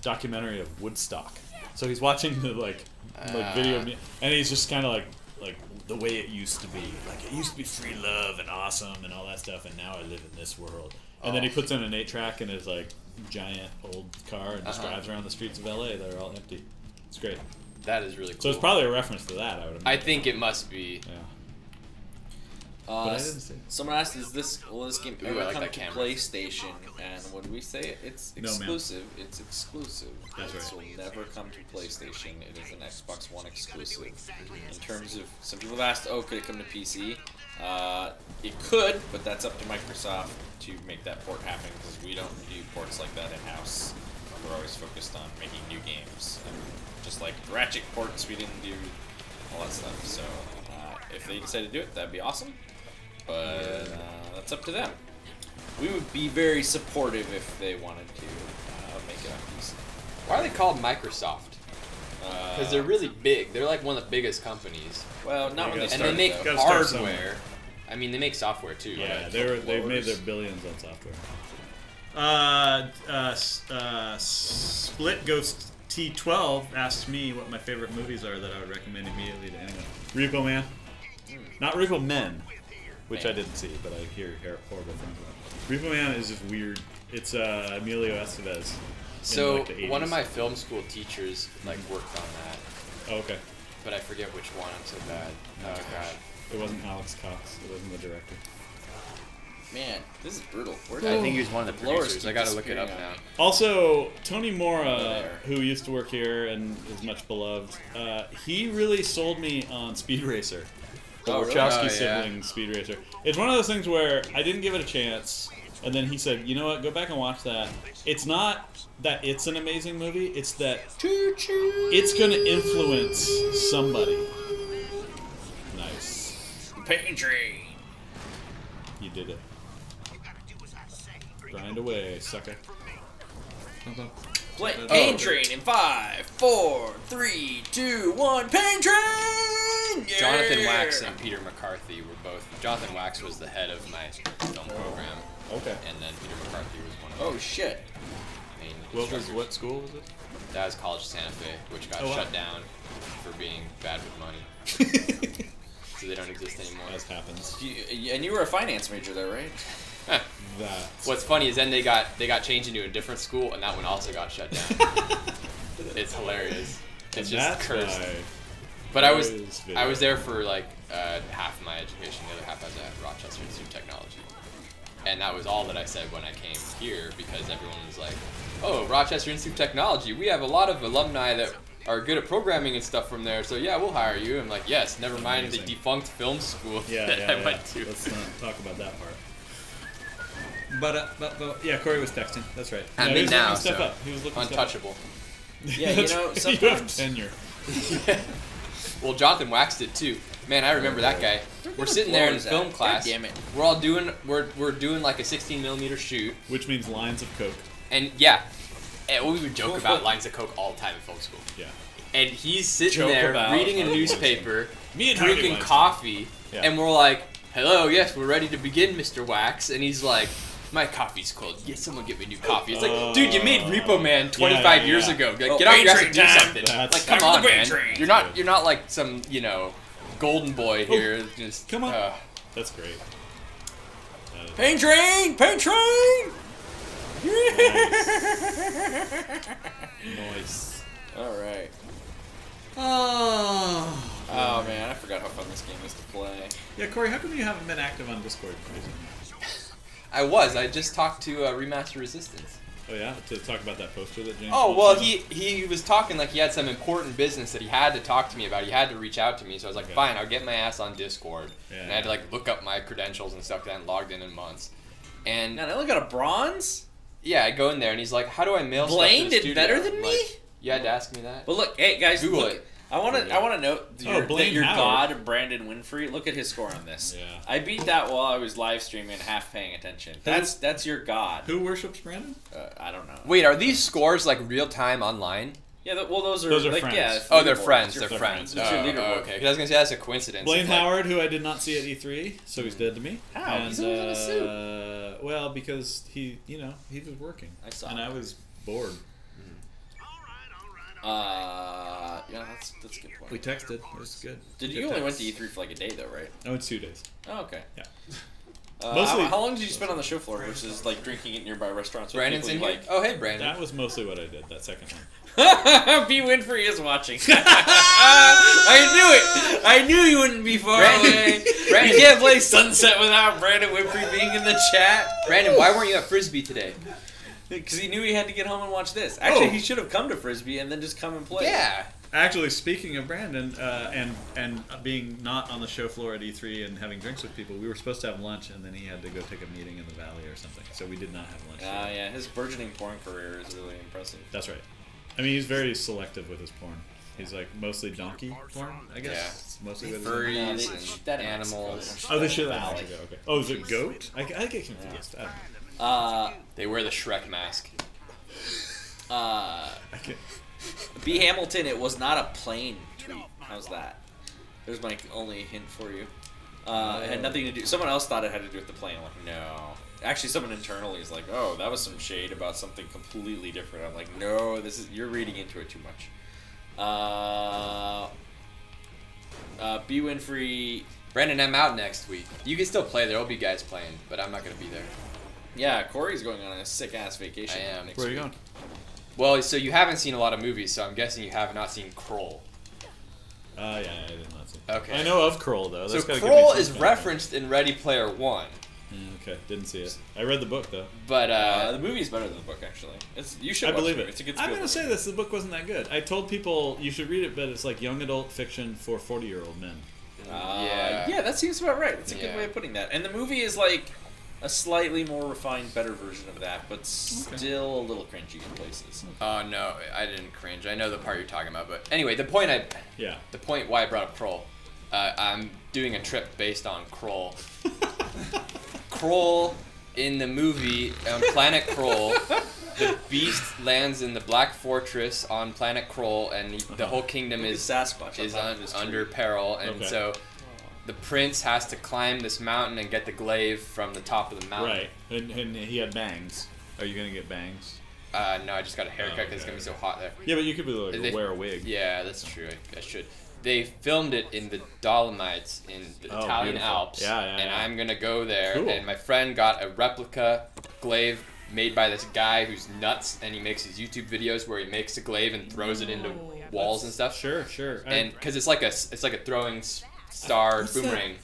documentary of Woodstock. So he's watching the like video, and he's just kind of like the way it used to be. Like it used to be free love and awesome and all that stuff, and now I live in this world. And then he puts in an 8-track in his like giant old car and just drives around the streets of LA. They're all empty. It's great. That is really cool. So it's probably a reference to that, I would imagine. I think it must be. Yeah. But I didn't see it. Someone asked, will this game ever I like come that to camera. PlayStation? And what did we say? It's No, ma'am. exclusive. It's exclusive. That's right. This will never come to PlayStation. It is an Xbox One exclusive. In terms of, some people have asked, could it come to PC? It could, but that's up to Microsoft to make that port happen because we don't do ports like that in-house. We're always focused on making new games. And just like Ratchet ports, we didn't do all that stuff. So if they decide to do it, that'd be awesome. but that's up to them. We would be very supportive if they wanted to make it on PC. Why are they called Microsoft? Because they're really big. They're like one of the biggest companies. Well, not when they And started, they make though. hardware. I mean, they make software too. Yeah, right? they've made their billions on software. Split Ghost T12 asked me what my favorite movies are that I would recommend immediately to anyone. Repo Man. Not Repo Men, which I didn't see, but I hear horrible things about. Repo Man is just weird. It's Emilio Estevez. So like, the 80s. one of my film school teachers like worked on that. Oh, okay. But I forget which one. I'm so bad. Oh god. It wasn't Alex Cox. It wasn't the director. Man, this is brutal. I think he was one of the producers. I gotta look it up now. Also, Tony Mora, who used to work here and is much beloved, he really sold me on Speed Racer. The Wachowski siblings Speed Racer. It's one of those things where I didn't give it a chance, and then he said, you know what, go back and watch that. It's not that it's an amazing movie, it's that it's going to influence somebody. Nice. Pain Train. You did it. Grind away, sucker. Pain Train in 5, 4, 3, 2, 1. Pain Train! Yeah! Jonathan Wax and Peter McCarthy were both. Jonathan Wax was the head of my film program. Okay. And then Peter McCarthy was one of Oh shit. the main What school was it? That was College Santa Fe, which got shut down for being bad with money. So they don't exist anymore. As happens. And you were a finance major there, right? What's funny is then they got changed into a different school, and that one also got shut down. It's hilarious. It's just cursed. But I was there for like half of my education. The other half I was at Rochester Institute of Technology, and that was all that I said when I came here because everyone was like, "Oh, Rochester Institute of Technology. We have a lot of alumni that are good at programming and stuff from there. So yeah, we'll hire you." I'm like, "Yes, never mind the defunct film school that I went to." Let's not talk about that part. But yeah, Corey was texting. That's right. I'm in now, He was looking untouchable. Yeah, you know, sometimes you have tenure. Well, Jonathan Wax did too. Man, I remember that guy. We're sitting there in film class. God damn it. We're all doing like a 16mm shoot, which means lines of coke. and yeah, and we would joke about lines of coke all the time in film school. Yeah. And he's sitting there reading a newspaper, drinking Harvey coffee, and we're like, "Hello, yes, we're ready to begin, Mr. Wax." And he's like, "My coffee's cold. Yes, someone get me new coffee." It's like, dude, you made Repo Man 25 years ago. Like, get out your ass and do something. Like, come on, man. You're not like some, golden boy here. Just come on. That's great. Pain Train! Pain Train! Nice. Alright. Oh man, I forgot how fun this game is to play. Yeah, Corey, how come you haven't been active on Discord recently? I just talked to Remaster Resistance. Oh yeah, to talk about that poster that James. Oh well, he was talking like he had some important business that he had to talk to me about. He had to reach out to me, so I was like, fine, I'll get my ass on Discord. Yeah. And I had to like look up my credentials and stuff. 'Cause I hadn't logged in months. And Man, I only got a bronze? yeah, I go in there and he's like, how do I mail Blaine stuff to the did studio? better than I'm me? like, you had to ask me that. But look, hey guys, Google look, it. I want to note that your Howard. god, Brandon Winfrey. Look at his score on this. Yeah. I beat that while I was live streaming, half paying attention. That's your god. Who worships Brandon? I don't know. Wait, are these scores like real time online? Yeah, those are like friends. yeah. Oh, they're friends. They're They're friends. It's your leaderboard. Okay, because I was gonna say that's a coincidence. Blaine It's like- Howard, who I did not see at E3, so he's dead to me. How? And, He's always in a suit. Well, because he was working, I saw and that. I was bored. Yeah, that's a good point. We texted. It was good. You only went to E3 for like a day though, right? I went 2 days. Oh, okay. Yeah. Mostly, how long did you spend on the show floor versus like drinking at nearby restaurants? With Brandon's in people here. you Oh, hey, Brandon. That was mostly what I did. That second one. B. Winfrey is watching. I knew it. I knew you wouldn't be far away. Brandon. You can't play Sunset without Brandon Winfrey being in the chat. Brandon, why weren't you at Frisbee today? Because he knew he had to get home and watch this. Actually, he should have come to Frisbee and then just come and play. Yeah. Actually, speaking of Brandon, and being not on the show floor at E3 and having drinks with people, we were supposed to have lunch, and then he had to go take a meeting in the Valley or something, so we did not have lunch. Yeah, his burgeoning porn career is really impressive. That's right. I mean, he's very selective with his porn. He's like mostly donkey form, I guess. Yeah. It's mostly what Furries No, and they shoot that in animals. Mexico. Oh, they shoot Valley. that. Okay. Oh, is it goat? I get confused. They wear the Shrek mask. I can't. B. Hamilton, it was not a plane tweet. How's that? There's my only hint for you. It had nothing to do. Someone else thought it had to do with the plane. I'm like, no. Actually, someone internally is like, oh, that was some shade about something completely different. I'm like, no, you're reading into it too much. B. Winfrey. Brandon, I'm out next week. You can still play. There will be guys playing, but I'm not going to be there. Yeah, Corey's going on a sick ass vacation. I am. next Where are you week. going? Well, so you haven't seen a lot of movies, so I'm guessing you have not seen Kroll. Yeah, I did not see. Okay. I know of Kroll though. So That's gotta give Kroll me is some kind of- referenced in Ready Player One, Okay, didn't see it. I read the book though. but The movie's better than the book, actually. You should I watch believe it. it. It's a good I'm Spielberg gonna say this. The book wasn't that good. I told people you should read it, but it's like young adult fiction for 40-year-old men. Yeah, that seems about right. That's a good Yeah. way of putting that. And the movie is like a slightly more refined, better version of that, but still a little cringy in places. oh no, I didn't cringe. I know the part you're talking about, but anyway, the point why I brought up Kroll, I'm doing a trip based on Kroll. Kroll in the movie on Planet Kroll, the beast lands in the Black Fortress on Planet Kroll, and the whole kingdom is Sasquatch is on top of his under tree. peril, and Okay. so the prince has to climb this mountain and get the glaive from the top of the mountain. Right, and he had bangs. Are you gonna get bangs? No, I just got a haircut because it's gonna be so hot there. Yeah, but you could be like They- wear a wig. Yeah, that's true. I should. They filmed it in the Dolomites in the Oh, Italian beautiful. Alps. Yeah, And yeah. I'm gonna go there. Cool. And my friend got a replica glaive made by this guy who's nuts, and he makes these YouTube videos where he makes a glaive and throws it into walls and stuff. Sure. And because it's like a throwing star What's that? boomerang.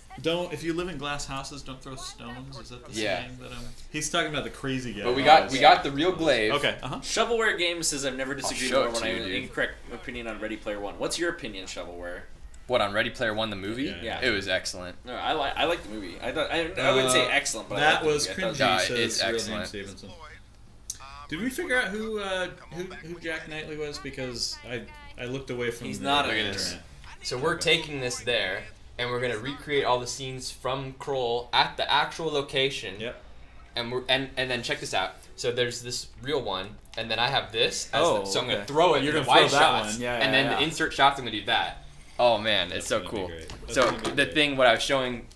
If you live in glass houses, don't throw stones. Is that the Yeah. saying that I'm? He's talking about the crazy guy. But we got the real glaive. Okay. Shovelware Games says I've never disagreed show more it when to I you, have an dude. incorrect opinion on Ready Player One. What's your opinion, Shovelware? What, on Ready Player One, the movie? Yeah. It was excellent. No, I like the movie. I wouldn't say excellent, but I that like the was movie. I thought cringy. Yeah, says it's real name excellent. Stevenson. Did we figure out who Jack Knightley was? Because I looked away from. He's the not in internet. this. So we're taking this there, and we're gonna recreate all the scenes from Kroll at the actual location. Yep. And then check this out. So there's this real one, and then I have this. So I'm gonna okay. throw it You're in the gonna wide throw that shots, one. Yeah, and yeah, then yeah. the insert shots. I'm gonna do that. Oh man, it's That's so gonna be cool. great. That's So gonna be the great. thing, what I was showing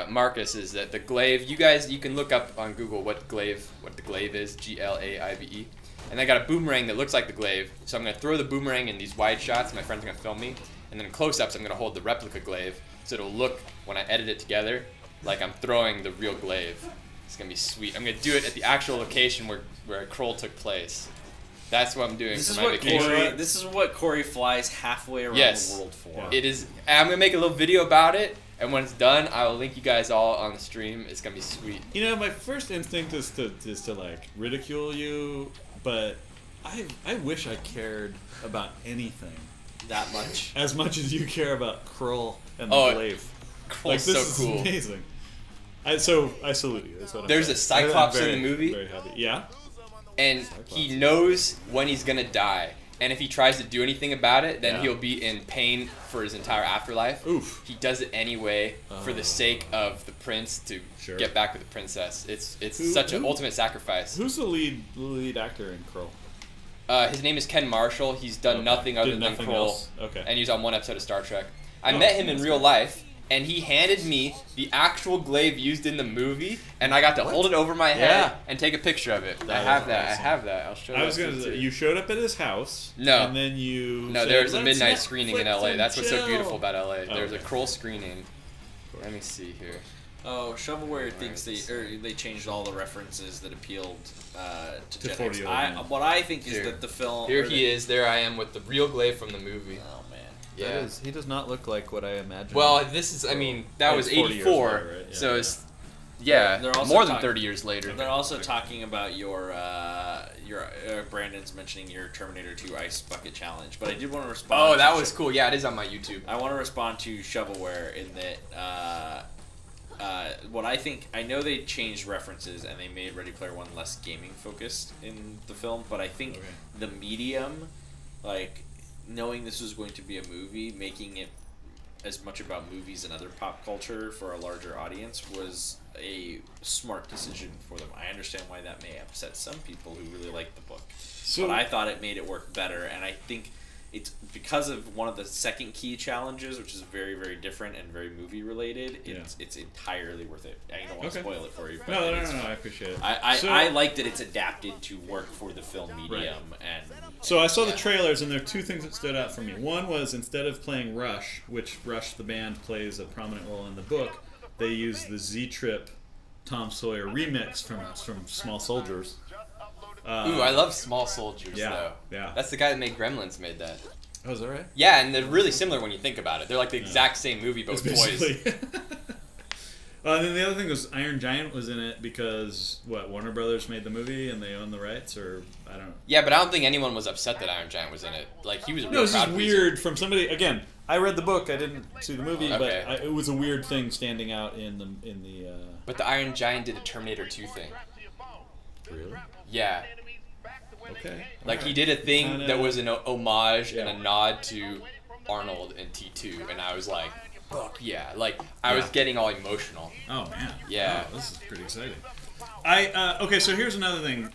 Marcus is that the glaive. You can look up on Google what the glaive is. GLAIVE. And I got a boomerang that looks like the glaive. So I'm gonna throw the boomerang in these wide shots. My friend's gonna film me, and then in close-ups I'm gonna hold the replica glaive, so it'll look when I edit it together like I'm throwing the real glaive. It's gonna be sweet. I'm gonna do it at the actual location where Kroll took place. That's what I'm doing This for is my what vacation. Corey. This is what Corey flies halfway around Yes. the world for. Yeah. It is. I'm gonna make a little video about it, and when it's done, I will link you guys all on the stream. It's gonna be sweet. You know, my first instinct is to like ridicule you, but I wish I cared about anything That much. as much as you care about Kroll and the Oh, glaive. Kroll's Like, this so cool. is amazing. I salute you. That's what I'm There's saying. a Cyclops I'm in the very, movie. Very happy. Yeah. And he knows when he's gonna die. And if he tries to do anything about it, then Yeah. he'll be in pain for his entire afterlife. Oof. He does it anyway for the Oh. sake of the prince to Sure. get back with the princess. It's Who- such an who- ultimate sacrifice. Who's the lead actor in Kroll? His name is Ken Marshall. He's done Okay. nothing other Did than nothing Kroll. else? Okay. And he's on one episode of Star Trek. I Oh, met him in that's real good. life, and he handed me the actual glaive used in the movie, and I got to hold it over my head Yeah. and take a picture of it. That I is have that. awesome. I have that. I'll show you. I was gonna say, you showed up at his house. No. And then you. No, said, there was a "Let's midnight screening in Netflix LA. and That's what's so chill." beautiful about LA. Oh, There's a okay. Kroll screening. Let me see here. Oh, Shovelware thinks Alright. they changed all the references that appealed to To Gen 40 X. year old men. What I think is Here. that the film. Here or he is. There I am with the real glaive from the movie. Oh man. Yeah. He does not look like what I imagined. Well, this is. I mean, that It's was 40 years 84. later, right? Yeah, So yeah. it's. Yeah, They're also more than talk- 30 years later. They're also talking about your Brandon's mentioning your Terminator 2 Ice Bucket Challenge, but I did want to respond. Oh, to that was cool. Yeah, it is on my YouTube. I want to respond to Shovelware in that what I think, I know they changed references and they made Ready Player One less gaming focused in the film, but I think Okay. the medium, like knowing this was going to be a movie, making it as much about movies and other pop culture for a larger audience was a smart decision for them. I understand why that may upset some people who really like the book, but I thought it made it work better, and I think it's because of one of the second key challenges, which is very, very different and very movie related. It's entirely worth it. I don't want to spoil it for you. But no, I appreciate it. I like that it's adapted to work for the film medium. And so I saw the trailers, and there are two things that stood out for me. One was instead of playing Rush, which Rush the band plays a prominent role in the book, they use the Z-Trip Tom Sawyer remix from Small Soldiers. Ooh, I love Small Soldiers, though. Yeah. That's the guy that made Gremlins made that. Oh, is that right? Yeah, and they're really similar when you think about it. They're like the exact same movie, but with toys. And then the other thing was Iron Giant was in it because, Warner Brothers made the movie and they own the rights, or I don't know. Yeah, but I don't think anyone was upset that Iron Giant was in it. Like, he was a real it's just crowd weird pleaser. from somebody, again, I read the book, I didn't see the movie, but it was a weird thing standing out in the... But the Iron Giant did a Terminator 2 thing. Really? Yeah. Okay. Like, he did a thing that was an homage and a nod to Arnold in T2, and I was like, fuck yeah. Like, I was getting all emotional. Oh, man. Yeah. Wow, this is pretty exciting. Okay, so here's another thing,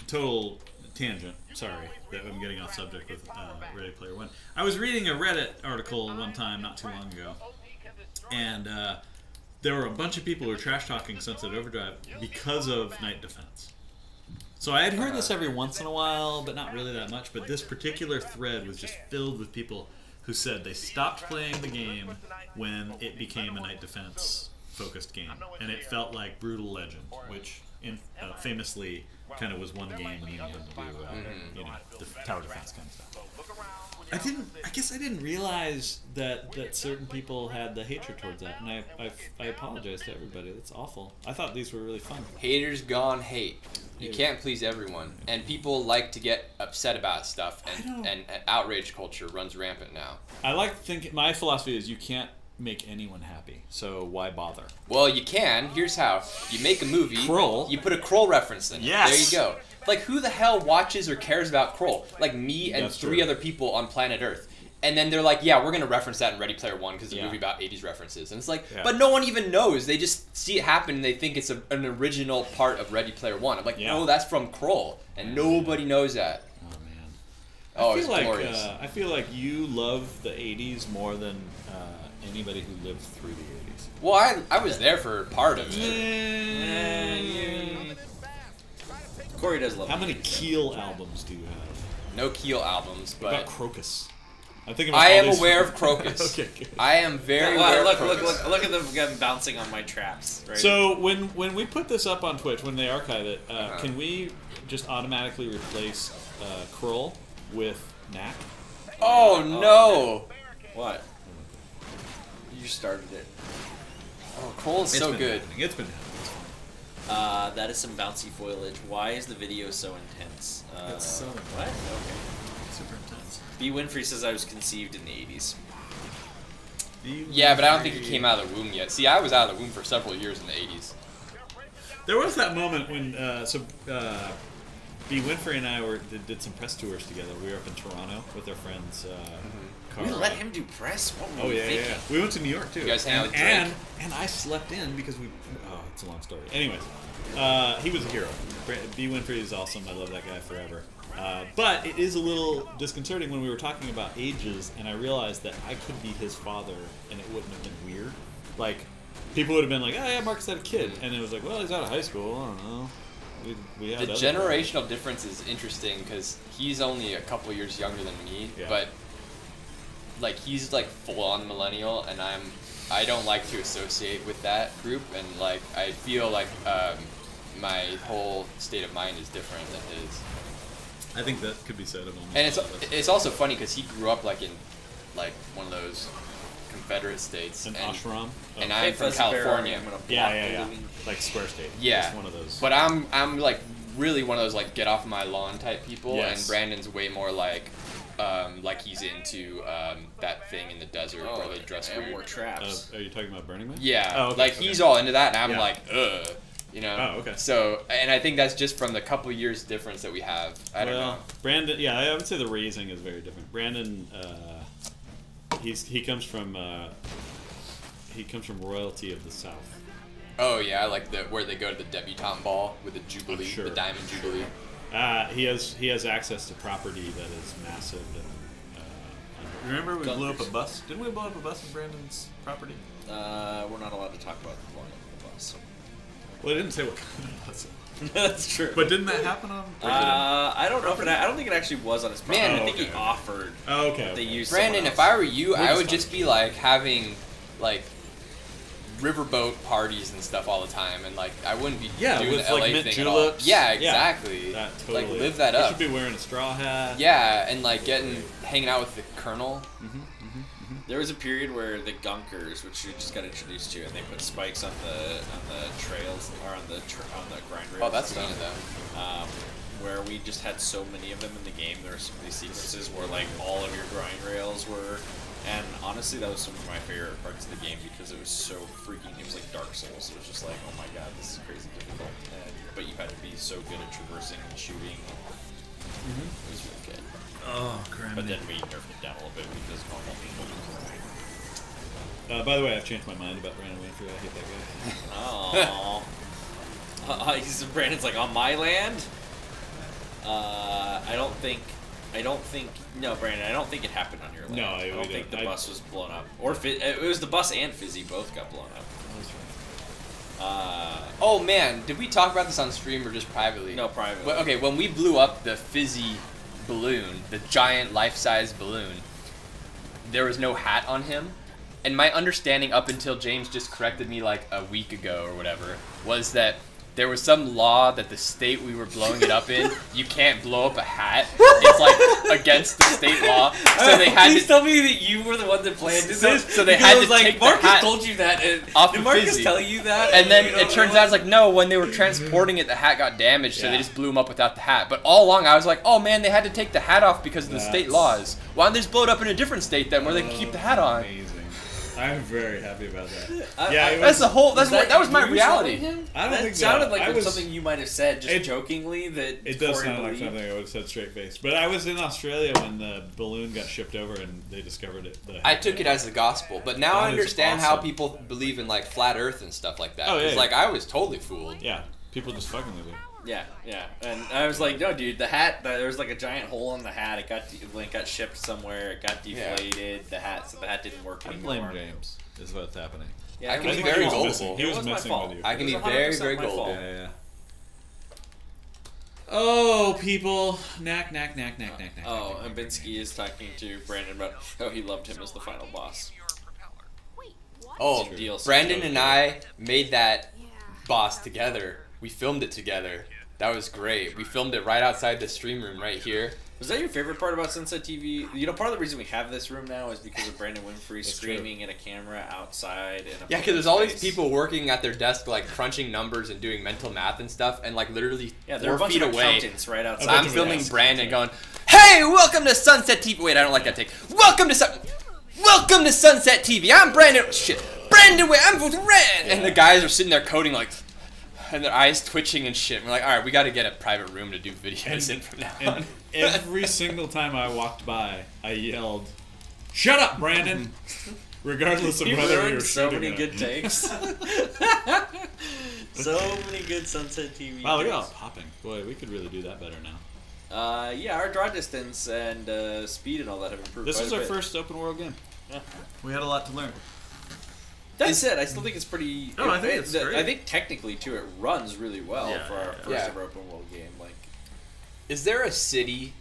total tangent, sorry, that I'm getting off subject with Ready Player One. I was reading a Reddit article one time not too long ago, and there were a bunch of people who were trash-talking Sunset Overdrive because of Night Defense. So I had heard this every once in a while, but not really that much. But this particular thread was just filled with people who said they stopped playing the game when it became a Night Defense focused game, and it felt like Brutal Legend, which famously kind of was one game and you had to do the tower defense kind of stuff. I guess I didn't realize that certain people had the hatred towards that, and I apologize to everybody. That's awful. I thought these were really fun. Haters gone hate. You can't please everyone, and people like to get upset about stuff, and outrage culture runs rampant now. I like to think my philosophy is you can't make anyone happy, so why bother? Well, you can. Here's how: you make a movie. Kroll. You put a Kroll reference in it. Yes. There you go. Like, who the hell watches or cares about Kroll? Like me and three other people on planet Earth. And then they're like, yeah, we're going to reference that in Ready Player One because it's a movie about 80s references. And it's like, but no one even knows. They just see it happen and they think it's an original part of Ready Player One. I'm like, no, that's from Kroll. And nobody knows that. Oh, man. Oh, it's glorious. I feel like you love the 80s more than anybody who lived through the 80s. Well, I was there for part of it. Corey does love How many Keel albums do you have? No Keel albums, but... What about Crocus? I am aware of Crocus. Okay, good. I am very aware of Crocus. Look at them bouncing on my traps. Right? So when we put this up on Twitch, when they archive it, can we just automatically replace Kroll with Knack? Oh, no! What? You started it. Oh, Kroll is so good. It's been happening. That is some bouncy foliage. Why is the video so intense? It's so what? Okay. Super intense. B. Winfrey says I was conceived in the 80s. Yeah, but I don't think he came out of the womb yet. See, I was out of the womb for several years in the 80s. There was that moment when B. Winfrey and I did some press tours together. We were up in Toronto with our friends. We let him do press? What were we thinking? We went to New York too. You guys hang out with Drake? And I slept in because we. Oh, it's a long story. Anyways, he was a hero. B. Winfrey is awesome. I love that guy forever. But it is a little disconcerting when we were talking about ages, and I realized that I could be his father, and it wouldn't have been weird. Like, people would have been like, "Oh yeah, Marcus had a kid," and it was like, "Well, he's out of high school. I don't know." We had the generational difference is interesting because he's only a couple years younger than me, but like he's like full on millennial, and I don't like to associate with that group, and like I feel like my whole state of mind is different than his. I think that could be said of almost. And it's also funny because he grew up like in like one of those Confederate states, an ashram, and I'm from California. Yeah. Like Square State. Yeah, it's one of those. But I'm like really one of those like get off my lawn type people, yes. And Brandon's way more like he's into that thing in the desert where they dress weird. More traps. Are you talking about Burning Man? Yeah, oh, okay, like he's all into that, and I'm like, ugh. You know. Oh, okay. So, and I think that's just from the couple years difference that we have. I don't know. Brandon, yeah, I would say the raising is very different. Brandon, he comes from royalty of the South. Oh yeah, like where they go to the debutante ball with the jubilee, sure. the diamond jubilee. He has access to property that is massive. Remember we blew up a bus? Didn't we blow up a bus on Brandon's property? We're not allowed to talk about blowing up the bus. Well, I didn't say what kind of bus. That's true. But didn't that happen on? I don't know if I don't think it actually was on his property. Man, I think he offered. Oh, okay. They used Brandon, if I were you, I would just be like having like riverboat parties and stuff all the time, and like I wouldn't be doing with the LA like mint thing at all. juleps. Yeah, exactly. That totally. Like live that You up. should be wearing a straw hat. Yeah, and like hanging out with the colonel. There was a period where the gunkers, which we just got introduced to, and they put spikes on the trails or on the grind rails. Oh, that's fun though. Where we just had so many of them in the game. There were some of these sequences where like all of your grind rails were, and honestly, that was some of my favorite parts of the game because it was so freaking. It was like Dark Souls. It was just like, oh my god, this is crazy difficult. But you had to be so good at traversing and shooting. It was really good. Oh, crap. But then we nerfed it down a little bit because normal people. By the way, I've changed my mind about Brandon Winfrey. I hate that guy. Oh, Brandon's like on my land. I don't think. No, Brandon. I don't think it happened on your land. No, I don't think the I- bus was blown up, or it was the bus and Fizzy both got blown up. Oh man, did we talk about this on stream or just privately? No, privately. Well, okay, when we blew up the fizzy balloon, the giant life-size balloon, there was no hat on him. And my understanding up until James just corrected me like a week ago or whatever was that there was some law that the state we were blowing it up in, you can't blow up a hat. It's like against the state law. So they had Please to tell me that you were the one that planned this. So they had to take the Marcus hat told you that. And off did of Marcus Fizzy. tell you that? And then You it don't turns know? out it's like, no, when they were transporting it, the hat got damaged, so Yeah. they just blew him up without the hat. But all along, I was like, oh man, they had to take the hat off because of the state That's- laws. Why don't they just blow it up in a different state then, where they can keep the hat on? Amazing. I'm very happy about that. I- it That's was, the whole. That was my you reality. telling him? I don't that think so. sounded like I was- something you might have said just It- jokingly. That It does Corey sound like believed. something I would have said straight faced. But I was in Australia when the balloon got shipped over and they discovered it. I took it as the gospel, but now That I is understand how awesome. people believe in like flat Earth and stuff like that. Oh, yeah, It's yeah. like I was totally fooled. Yeah, people just fucking with it. Yeah, and I was like, no, dude, the hat. There was like a giant hole in the hat. It got shipped somewhere. It got deflated. The hat didn't work I anymore. blame James. Is what's happening. Yeah, I it can was be my very fault. gullible. He It was was my messing fault. with you. I can It be was very, 100% very my gullible. fault. Yeah. Oh, people. Knack. Oh, and Binsky is talking to Brandon about how he loved him as the final boss. Wait, what? Oh, DLC Brandon code. and I made that Yeah. boss together. We filmed it together. That was great. We filmed it right outside the stream room right here. Was that your favorite part about Sunset TV? You know, part of the reason we have this room now is because of Brandon Winfrey screaming in a camera outside. Yeah, because there's all these people working at their desk, like crunching numbers and doing mental math and stuff, and like literally there are a 4 bunch feet of away. accountants right outside. I'm bunch of filming desks. Brandon going, "Hey, welcome to Sunset TV." Wait, I don't like that take. Welcome to Sunset TV. I'm Brandon. Shit, Brandon. Wait, I'm with Ren. And the guys are sitting there coding like, and their eyes twitching and shit. And we're like, all right, we got to get a private room to do videos in from now on. And every single time I walked by, I yelled, "Shut up, Brandon!" Regardless of He whether we ruined were so shooting many or good not. takes. So many good Sunset TV. Wow, look at all takes. that popping. Boy, we could really do that better now. Yeah, our draw distance and speed and all that have improved. This quite was a our bit. first open world game. We had a lot to learn. That said, I still think it's pretty. No, I think it's great. I think technically too, it runs really well Yeah, for our yeah, first yeah. ever open world game. Like, Is there a city,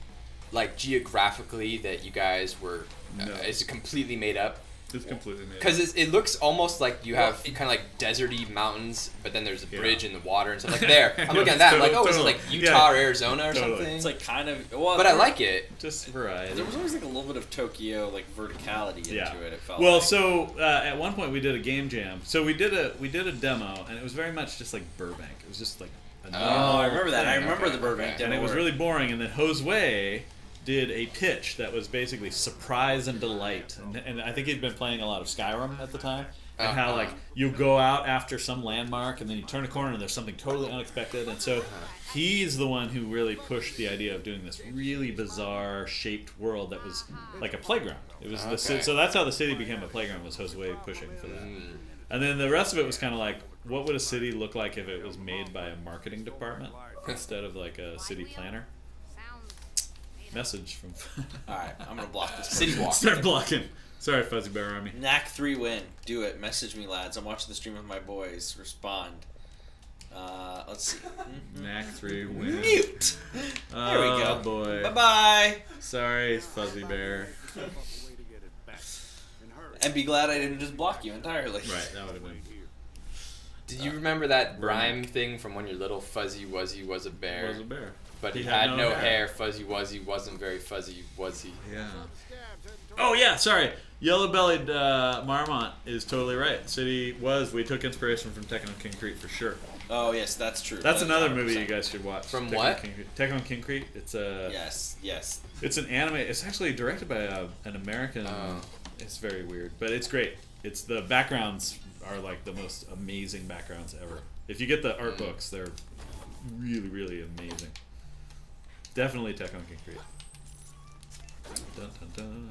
like geographically, that you guys were? No. Is it completely made up? It's completely made. Because it looks almost like you have kind of like deserty mountains, but then there's a bridge in the water and stuff. Like there, I'm looking at that. I'm like, oh, is it like Utah or Arizona or something? it's like kind of. Well, But I like it. Just variety. There was always like a little bit of Tokyo like verticality into Yeah. it. It felt Well, like. so at one point we did a game jam. So we did a demo, and it was very much just like Burbank. It was just like a Oh, normal I remember that. I thing. remember the Burbank okay. demo. And it was where- really boring. And then Josue did a pitch that was basically surprise and delight. And I think he'd been playing a lot of Skyrim at the time. And how like you go out after some landmark and then you turn a corner and there's something totally unexpected. And so he's the one who really pushed the idea of doing this really bizarre shaped world that was like a playground. It was so that's how the city became a playground, was Josue pushing for that. And then the rest of it was kind of like, what would a city look like if it was made by a marketing department instead of like a city planner? Message from. Alright, I'm gonna block this. City walk. Start blocking. Sorry, Fuzzy Bear Army. Knack 3 win. Do it. Message me, lads. I'm watching the stream with my boys. Respond. Let's see. Knack 3 win. Mute. There we go. Oh boy. Bye bye. Sorry, Fuzzy Bear. And be glad I didn't just block you entirely. Right, that would have been. Did you remember that rhyme thing from when you're little? Fuzzy Wuzzy was a bear. Was a bear. But he had no hair. Fuzzy Wuzzy wasn't very fuzzy, was he? Yeah. Oh yeah, sorry. Yellow-bellied marmot is totally right. City was. We took inspiration from Tekken on Concrete for sure. Oh yes, that's true. That's another movie you guys should watch. From Tekken what? Tekken on Concrete. It's a. Yes. It's an anime. It's actually directed by an American. It's very weird, but it's great. It's the backgrounds are like the most amazing backgrounds ever. If you get the art books, they're really, really amazing. Definitely Tekken on Concrete. Dun, dun, dun.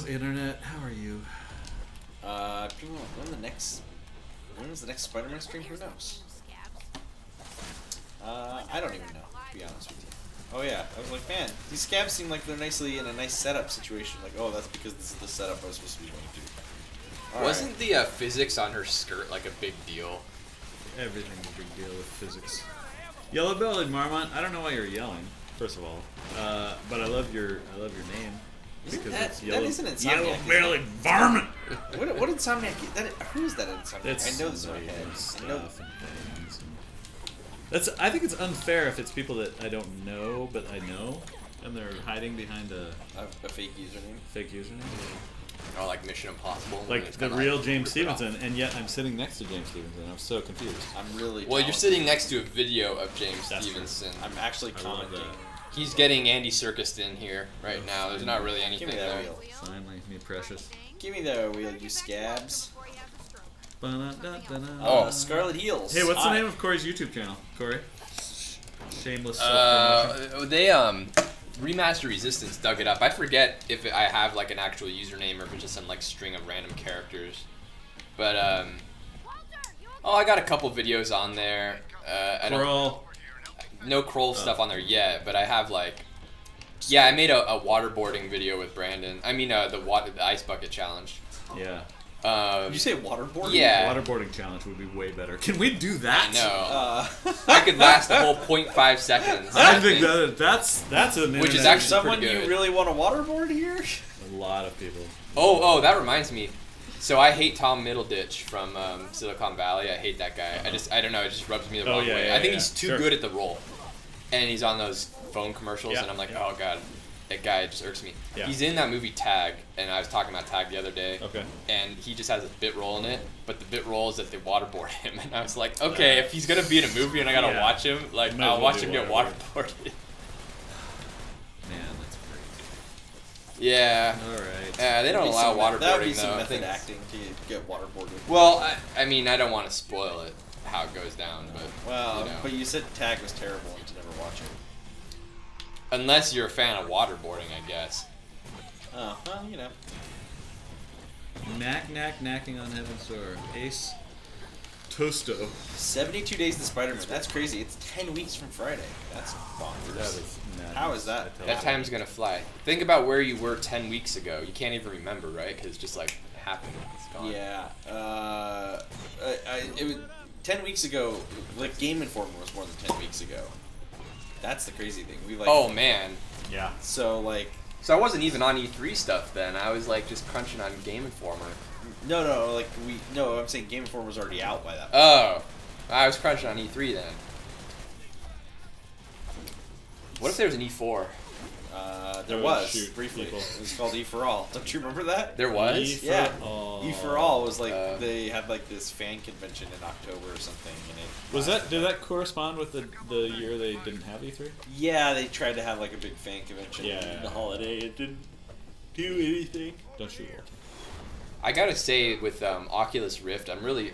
Internet, how are you? When's the next Spider-Man stream? Who knows? I don't even know, to be honest with you. Oh yeah, I was like, man, these scabs seem like they're nicely in a nice setup situation. Like, oh, that's because this is the setup I was supposed to be going to. Wasn't the physics on her skirt like a big deal? Everything's a big deal with physics. Yellow-bellied marmot. I don't know why you're yelling. First of all, but I love your name. Isn't it's that isn't Insomniac? Yellow-bellied varmint. What Insomniac? Who is that Insomniac? It's I know this in my head. I know. I think it's unfair if it's people that I don't know, but I know, and they're hiding behind a fake username. Fake username. Or like Mission Impossible. Like the real James Stevenson, and yet I'm sitting next to James Stevenson. I'm so confused. I'm really. Well, you're sitting next to a video of James Stevenson. I'm actually commenting. He's getting Andy Serkis in here right now. There's not really anything there. Finally, me precious. Give me the wheel, you scabs. Oh, Scarlet Heels. Hey, what's the name of Corey's YouTube channel? Corey? Shameless self-promotion. They Remaster Resistance dug it up. I forget if I have like an actual username or if it's just some like string of random characters. But I got a couple videos on there. No Kroll stuff on there yet, but I have like, yeah, I made a waterboarding video with Brandon. I mean the ice bucket challenge. Yeah. Did you say waterboarding? Yeah. Waterboarding challenge would be way better. Can we do that? I know. I could last a whole 0.5 seconds. I think that's an which is actually someone pretty good. You really want to waterboard here? A lot of people. Oh, that reminds me. So I hate Tom Middleditch from Silicon Valley. I hate that guy. I don't know. It just rubs me the wrong way. I think he's too good at the role, and he's on those phone commercials, and I'm like, oh god, that guy just irks me. Yeah. He's in that movie Tag, and I was talking about Tag the other day. Okay. And he just has a bit role in it, but the bit role is that they waterboard him, and I was like, okay, if he's gonna be in a movie and I gotta watch him, like I'll watch him get waterboarded. Man, that's crazy. Yeah. All right. They don't allow waterboarding That would be some though. method acting to get waterboarded. Well, I mean, I don't want to spoil it how it goes down, but well, you know. But you said Tag was terrible and to never watch it. Unless you're a fan of waterboarding, I guess. Oh, well, you know. Knacking on Heaven's Door. Ace Tosto. 72 days to Spider-Man. That's crazy. It's 10 weeks from Friday. That's bonkers. How is that? That time's gonna fly. Think about where you were 10 weeks ago. You can't even remember, right? Because it's just like happened. It's gone. Yeah. It was 10 weeks ago. Like Game Informer was more than 10 weeks ago. That's the crazy thing. We like. Oh man. Yeah. So like. So I wasn't even on E3 stuff then. I was like just crunching on Game Informer. No. Like I'm saying Game Informer was already out by that point. Oh, I was crunching on E3 then. What if there was an E4? There was briefly. People. It was called E for All. Don't you remember that? There was. E for All was like they had like this fan convention in October or something. And it was that. Did that correspond with the year they didn't have E3? Yeah, they tried to have like a big fan convention. Yeah. The holiday. It didn't do anything. Don't shoot it. I gotta say, with Oculus Rift, I'm really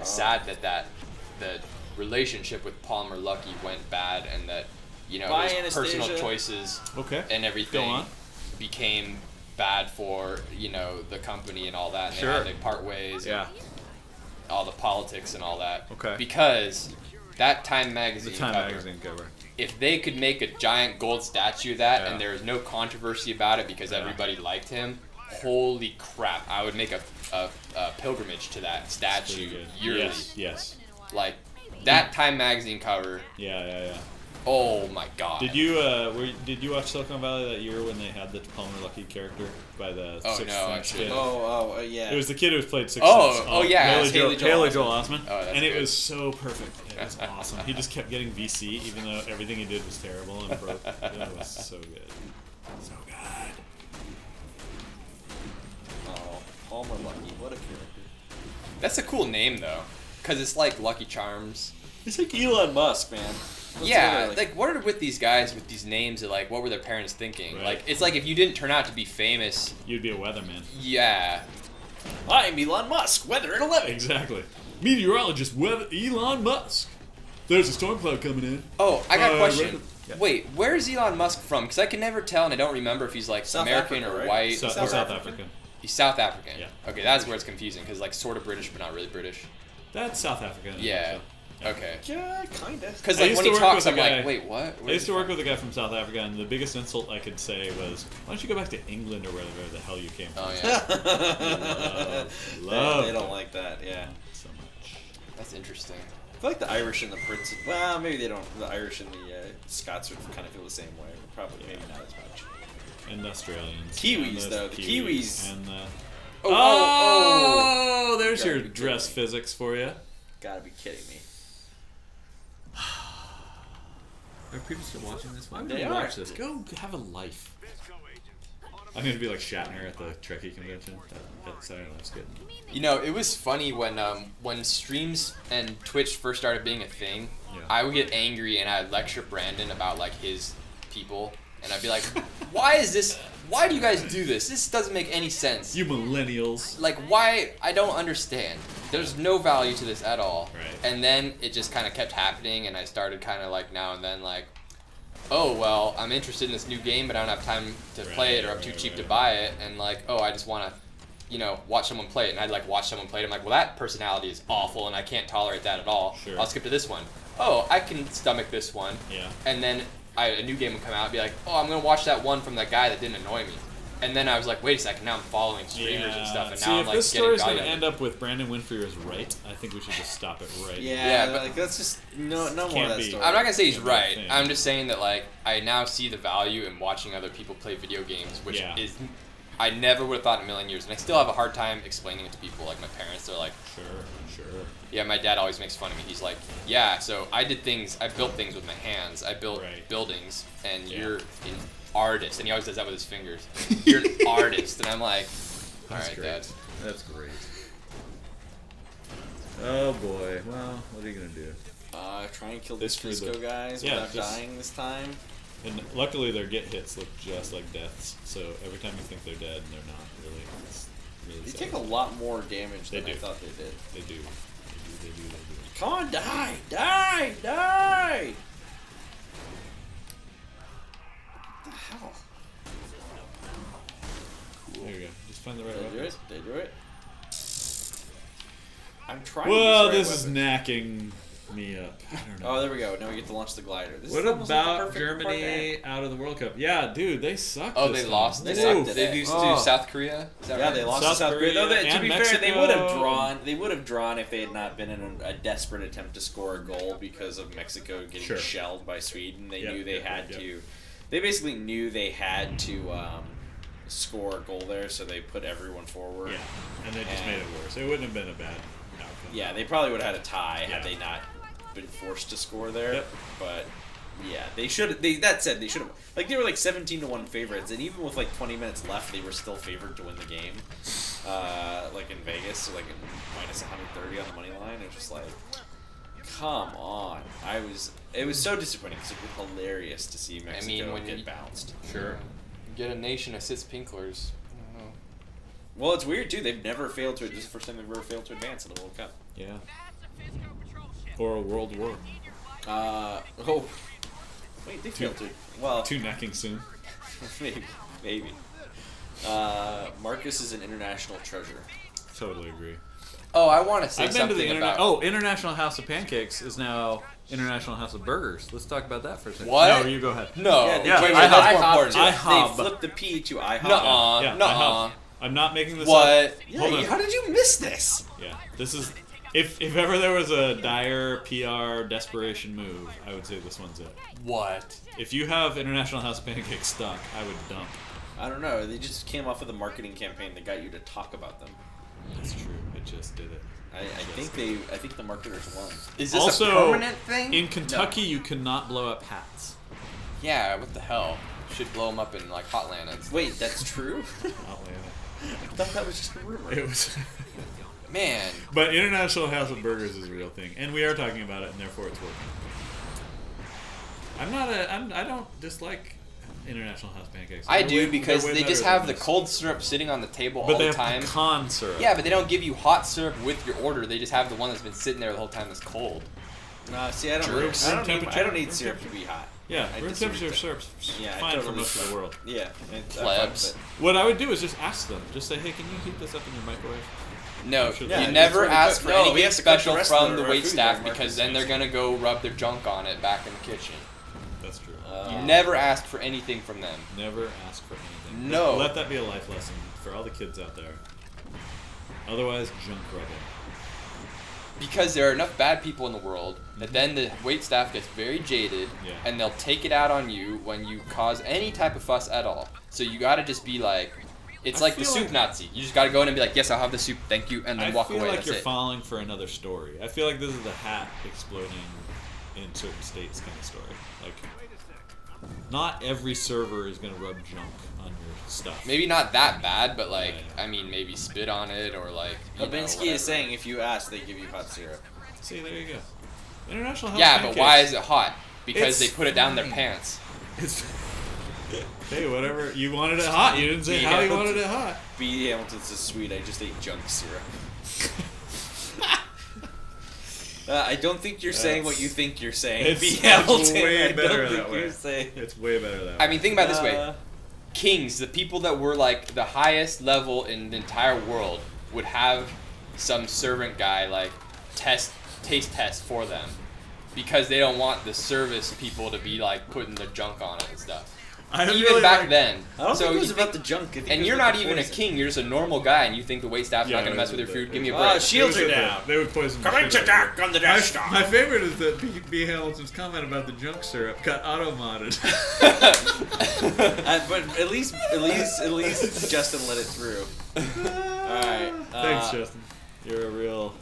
sad that the relationship with Palmer Luckey went bad, and that his personal choices and everything became bad for the company and all that. And they had to part ways. Yeah. All the politics and all that. Okay. Because that Time magazine cover. If they could make a giant gold statue of that and there was no controversy about it because everybody liked him, holy crap! I would make a pilgrimage to that statue yearly. Yes. Like that Time magazine cover. Yeah. Oh my god! Did you watch Silicon Valley that year when they had the Palmer Luckey character by the Sixth Sense kid? Yeah. It was the kid who played Sixth Sense. Yeah. Haley Joel Osment. Oh, and it was so perfect. It was awesome. He just kept getting VC even though everything he did was terrible and broke. It was so good. So good. Oh, Palmer Luckey, what a character. That's a cool name though, because it's like Lucky Charms. It's like Elon Musk, man. Like what are with these guys with these names? And like, what were their parents thinking? Right. Like, it's like if you didn't turn out to be famous, you'd be a weatherman. Yeah. I'm Elon Musk. Weather at 11. Exactly. Meteorologist Elon Musk. There's a storm cloud coming in. Oh, I got a question. Wait, where's Elon Musk from? Because I can never tell, and I don't remember if he's like South American Africa, or right? white. South African. He's South African. Yeah. Okay, that's where it's confusing because like sort of British, but not really British. That's South Africa. Yeah. Okay. Yeah, kinda. Because like when he talks, I'm like, wait, what? I used to work with a guy from South Africa, and the biggest insult I could say was, "Why don't you go back to England or wherever the hell you came from?" Oh yeah. Love. They don't like that. Yeah. So much. That's interesting. I feel like the Irish and the Brits. Well, maybe they don't. The Irish and the Scots would kind of feel the same way. But probably maybe not as much. And Australians. Kiwis though. The Kiwis. And Oh, there's your dress physics for you. Gotta be kidding me. Are people still watching this? Why would They you are. watch this? Go have a life. I'm gonna be like Shatner at the Trekkie convention. Saturday Night's good. It was funny when streams and Twitch first started being a thing. Yeah. I would get angry and I'd lecture Brandon about like his people, and I'd be like, "Why is this? Why do you guys do this? This doesn't make any sense. You millennials. Like, why? I don't understand. There's no value to this at all." Right. And then it just kind of kept happening, and I started kind of like now and then like, "Oh well, I'm interested in this new game, but I don't have time to play it, or I'm too cheap to buy it." And like, "Oh, I just want to, watch someone play it." And I'd like watch someone play it. I'm like, "Well, that personality is awful, and I can't tolerate that at all. Sure. I'll skip to this one. Oh, I can stomach this one." Yeah. And then a new game would come out and be like, "Oh, I'm gonna watch that one from that guy that didn't annoy me." And then I was like, wait a second, now I'm following streamers and stuff, and now I'm like if this getting story's value. Gonna end up with Brandon Winfrey is right, I think we should just stop it right. Yeah, but like that's just no more of that story. I'm not gonna say he's Can't be a right. thing. I'm just saying that like I now see the value in watching other people play video games, which is I never would have thought in a million years, and I still have a hard time explaining it to people. Like my parents, they're like, Sure. Yeah, my dad always makes fun of me. He's like, yeah, so I built things with my hands. I built buildings, and you're an artist. And he always does that with his fingers. You're an artist. And I'm like, all right, Dad. That's great. Oh boy. Well, what are you gonna do? Try and kill these Frisco guys without dying this time. And luckily their get hits look just like deaths, so every time you think they're dead and they're not really. It's really They sad. take a lot more damage than I thought they did. They do. Come on, die! Die! Die! What the hell? Cool. There you go. Just find the right Did weapons. they do it? I'm trying Well, to use this the is right knacking me up. I don't know. Oh, there we go. Now we get to launch the glider. This What is almost like the about perfect Germany out of the World Cup? Yeah, dude, they sucked. Oh, this they time. lost. They They sucked They lose to South Korea. Is that Yeah, right? they lost to South South Korea. Korea Though, to and be Mexico. fair, they would have drawn. They would have drawn if they had not been in a desperate attempt to score a goal because of Mexico getting shelled by Sweden. They knew they had to. They basically knew they had to score a goal there, so they put everyone forward. Yeah, and they just made it worse. It wouldn't have been a bad outcome. Yeah, they probably would have had a tie had they not been forced to score there. Yep. But Yeah, they should. That said, they should have. Like, they were like 17-1 favorites, and even with like 20 minutes left, they were still favored to win the game. Like in Vegas, so like minus 130 on the money line. It's just like, come on. It was so disappointing because it was hilarious to see Mexico get bounced. Sure. Get a nation of sits pinklers. Well, it's weird too. They've never failed to. This is the first time they've ever failed to advance in the World Cup. Yeah. Or a world war. Oh. Wait, they failed to. Well, two necking soon. maybe. Marcus is an international treasure. Totally agree. Oh, I want to say I've been to something the about. Oh, International House of Pancakes is now International House of Burgers. Let's talk about that for a second. What? No, you go ahead. No. Yeah, wait, IHOP. that's more important. IHOP. They flipped the P to IHOP. Nuh-uh. Yeah, Nuh-uh. I'm not making this What? up. Yeah, Hold on. how did you miss this? Yeah, this is. If ever there was a dire PR desperation move, I would say this one's it. What? If you have International House of Pancakes stuck, I would dump. I don't know. They just came off with a marketing campaign that got you to talk about them. That's true. It just did it. I think the marketers won. Is this Also, a permanent thing? In Kentucky, you cannot blow up hats. Yeah, what the hell? Should blow them up in like Hotland and stuff. Wait, that's true? Atlanta. I thought that was just a rumor. It was. Man. But International House of Burgers is a real thing, and we are talking about it, and therefore it's working. I don't dislike International House Pancakes. I They're do way- because they're way they just better have than the this. cold syrup sitting on the table But all they the have time. pecan syrup. Yeah, but they don't give you hot syrup with your order. They just have the one that's been sitting there the whole time that's cold. See, I don't. Room temperature. I don't need syrup to be hot. Yeah, I room disagree temperature with syrup's Yeah, I fine for totally most of the world. Yeah. Plebs. What I would do is just ask them. Just say, hey, can you heat this up in your microwave? No, Should- you Yeah, never it's really ask cooked. for No, we anything have to cook the special rest of from the our wait food staff there, because Marcus. then they're gonna go rub their junk on it back in the kitchen. That's true. You never ask for anything from them. Never ask for anything. No. Let that be a life lesson for all the kids out there. Otherwise, junk rubbing. Because there are enough bad people in the world that then the wait staff gets very jaded Yeah. and they'll take it out on you when you cause any type of fuss at all. So you gotta just be like, it's I like the feel soup like- Nazi. You just gotta go in and be like, yes, I'll have the soup, thank you, and then walk I feel away. like That's you're it. falling for another story. I feel like this is the hat exploding in certain states kind of story. Like, not every server is going to rub junk on your stuff. Maybe not that bad, but like, Yeah. I mean, maybe spit on it or like. you know, Babinski whatever. is saying if you ask, they give you hot syrup. See, there you go. International House Yeah, Pancakes. but why is it hot? Because It's they put it down their fine. pants. It's hey, whatever. You wanted it hot. You didn't say how you wanted it hot. B. Hamilton's is sweet. I just ate junk syrup. I don't think you're saying what you think you're saying. It's B. Hamilton. way I better don't think that way. you're saying. It's way better that way. I mean, think about it this way. Uh, Kings, the people that were like the highest level in the entire world, would have some servant guy like taste test for them because they don't want the service people to be like putting the junk on it and stuff. I Even really back like- then. I don't so think it was you about think- the junk. I think it and was you're about not the even a poison. king. You're just a normal guy, and you think the waitstaff's Yeah, not going it to mess was with your a food. bit- Give me a Ah, break. shields It was are a bit- down. They would poison the Coming shit to out of Knack you. on the Death Star. My favorite is that B. Hamilton's comment about the junk syrup got auto-modded. But at least Justin let it through. All right. Thanks, Justin. You're a real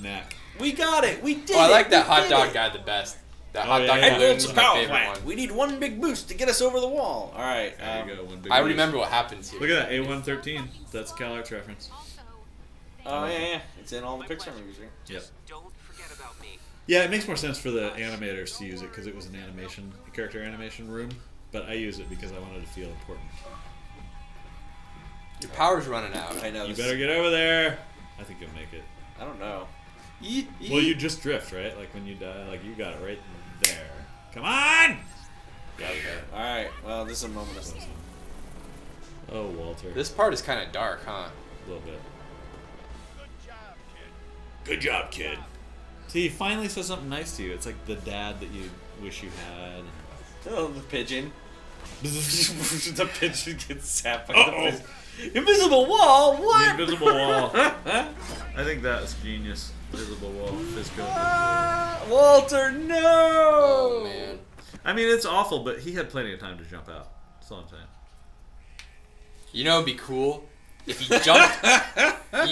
knack. We got it. We did it. Oh, I like that We hot did dog it. guy the best. That Oh, hot yeah, dog yeah. And balloon's it's a my power favorite plant. one. We need one big boost to get us over the wall. All right. There you go. One big I boost. remember what happens here. Look at that, A113. That's a CalArts reference. Oh yeah. It's in all the Pixar movies, right? Yep. Don't forget about me. Yeah, it makes more sense for the animators to use it because it was an animation, a character animation room. But I use it because I wanted to feel important. Your power's running out. I know. You this- better get over there. I think you'll make it. I don't know. Well, you just drift, right? Like when you die, like you got it right there. Come on! Got it. All right. Well, this is a moment of silence. Oh, Walter. This part is kind of dark, huh? A little bit. Good job, kid. See, he finally says something nice to you. It's like the dad that you wish you had. Oh, the pigeon. The pigeon gets zapped by Uh-oh. the invisible wall. The What? invisible wall. I think that's genius. Invisible wall. Fisco. Walter, no! Oh, man. I mean, it's awful, but he had plenty of time to jump out. That's all I'm saying. You know, it'd be cool if he jumped,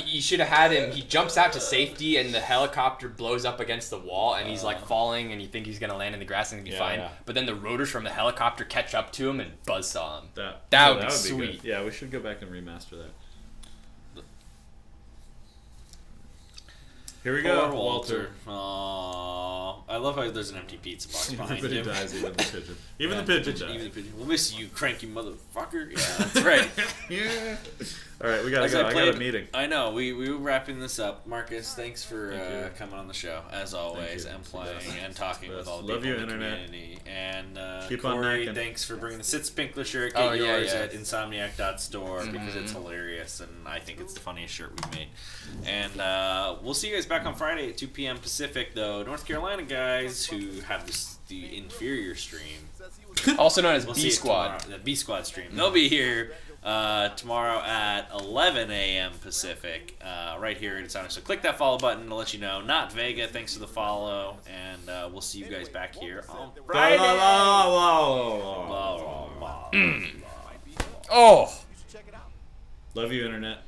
you should have had him. He jumps out to safety, and the helicopter blows up against the wall, and he's like falling, and you think he's gonna land in the grass and be fine. Yeah. But then the rotors from the helicopter catch up to him and buzzsaw him. That would be sweet. Good. Yeah, we should go back and remaster that. Here we go, Walter. Aww. I love how there's an empty pizza box behind him. Everybody dies, even the pigeon. Even the pigeon dies. Even the pigeon. We'll miss you, cranky motherfucker. Yeah, that's right. Yeah. All right, we gotta go. I got a meeting. I know. We were wrapping this up. Marcus, thanks for coming on the show as always and playing and talking with all the people in the community. And Corey, thanks for bringing the Sid Spinkler shirt. Get yours at insomniac.store because it's hilarious and I think it's the funniest shirt we've made. And we'll see you guys back on Friday at 2 p.m. Pacific, though. North Carolina guys who have the inferior stream, also known as B Squad, the B Squad stream. They'll be here tomorrow at 11 a.m. Pacific, right here at Insomniac. So click that follow button to let you know. Not Vega, thanks for the follow, and we'll see you guys back here on Friday. Oh, love you, Internet.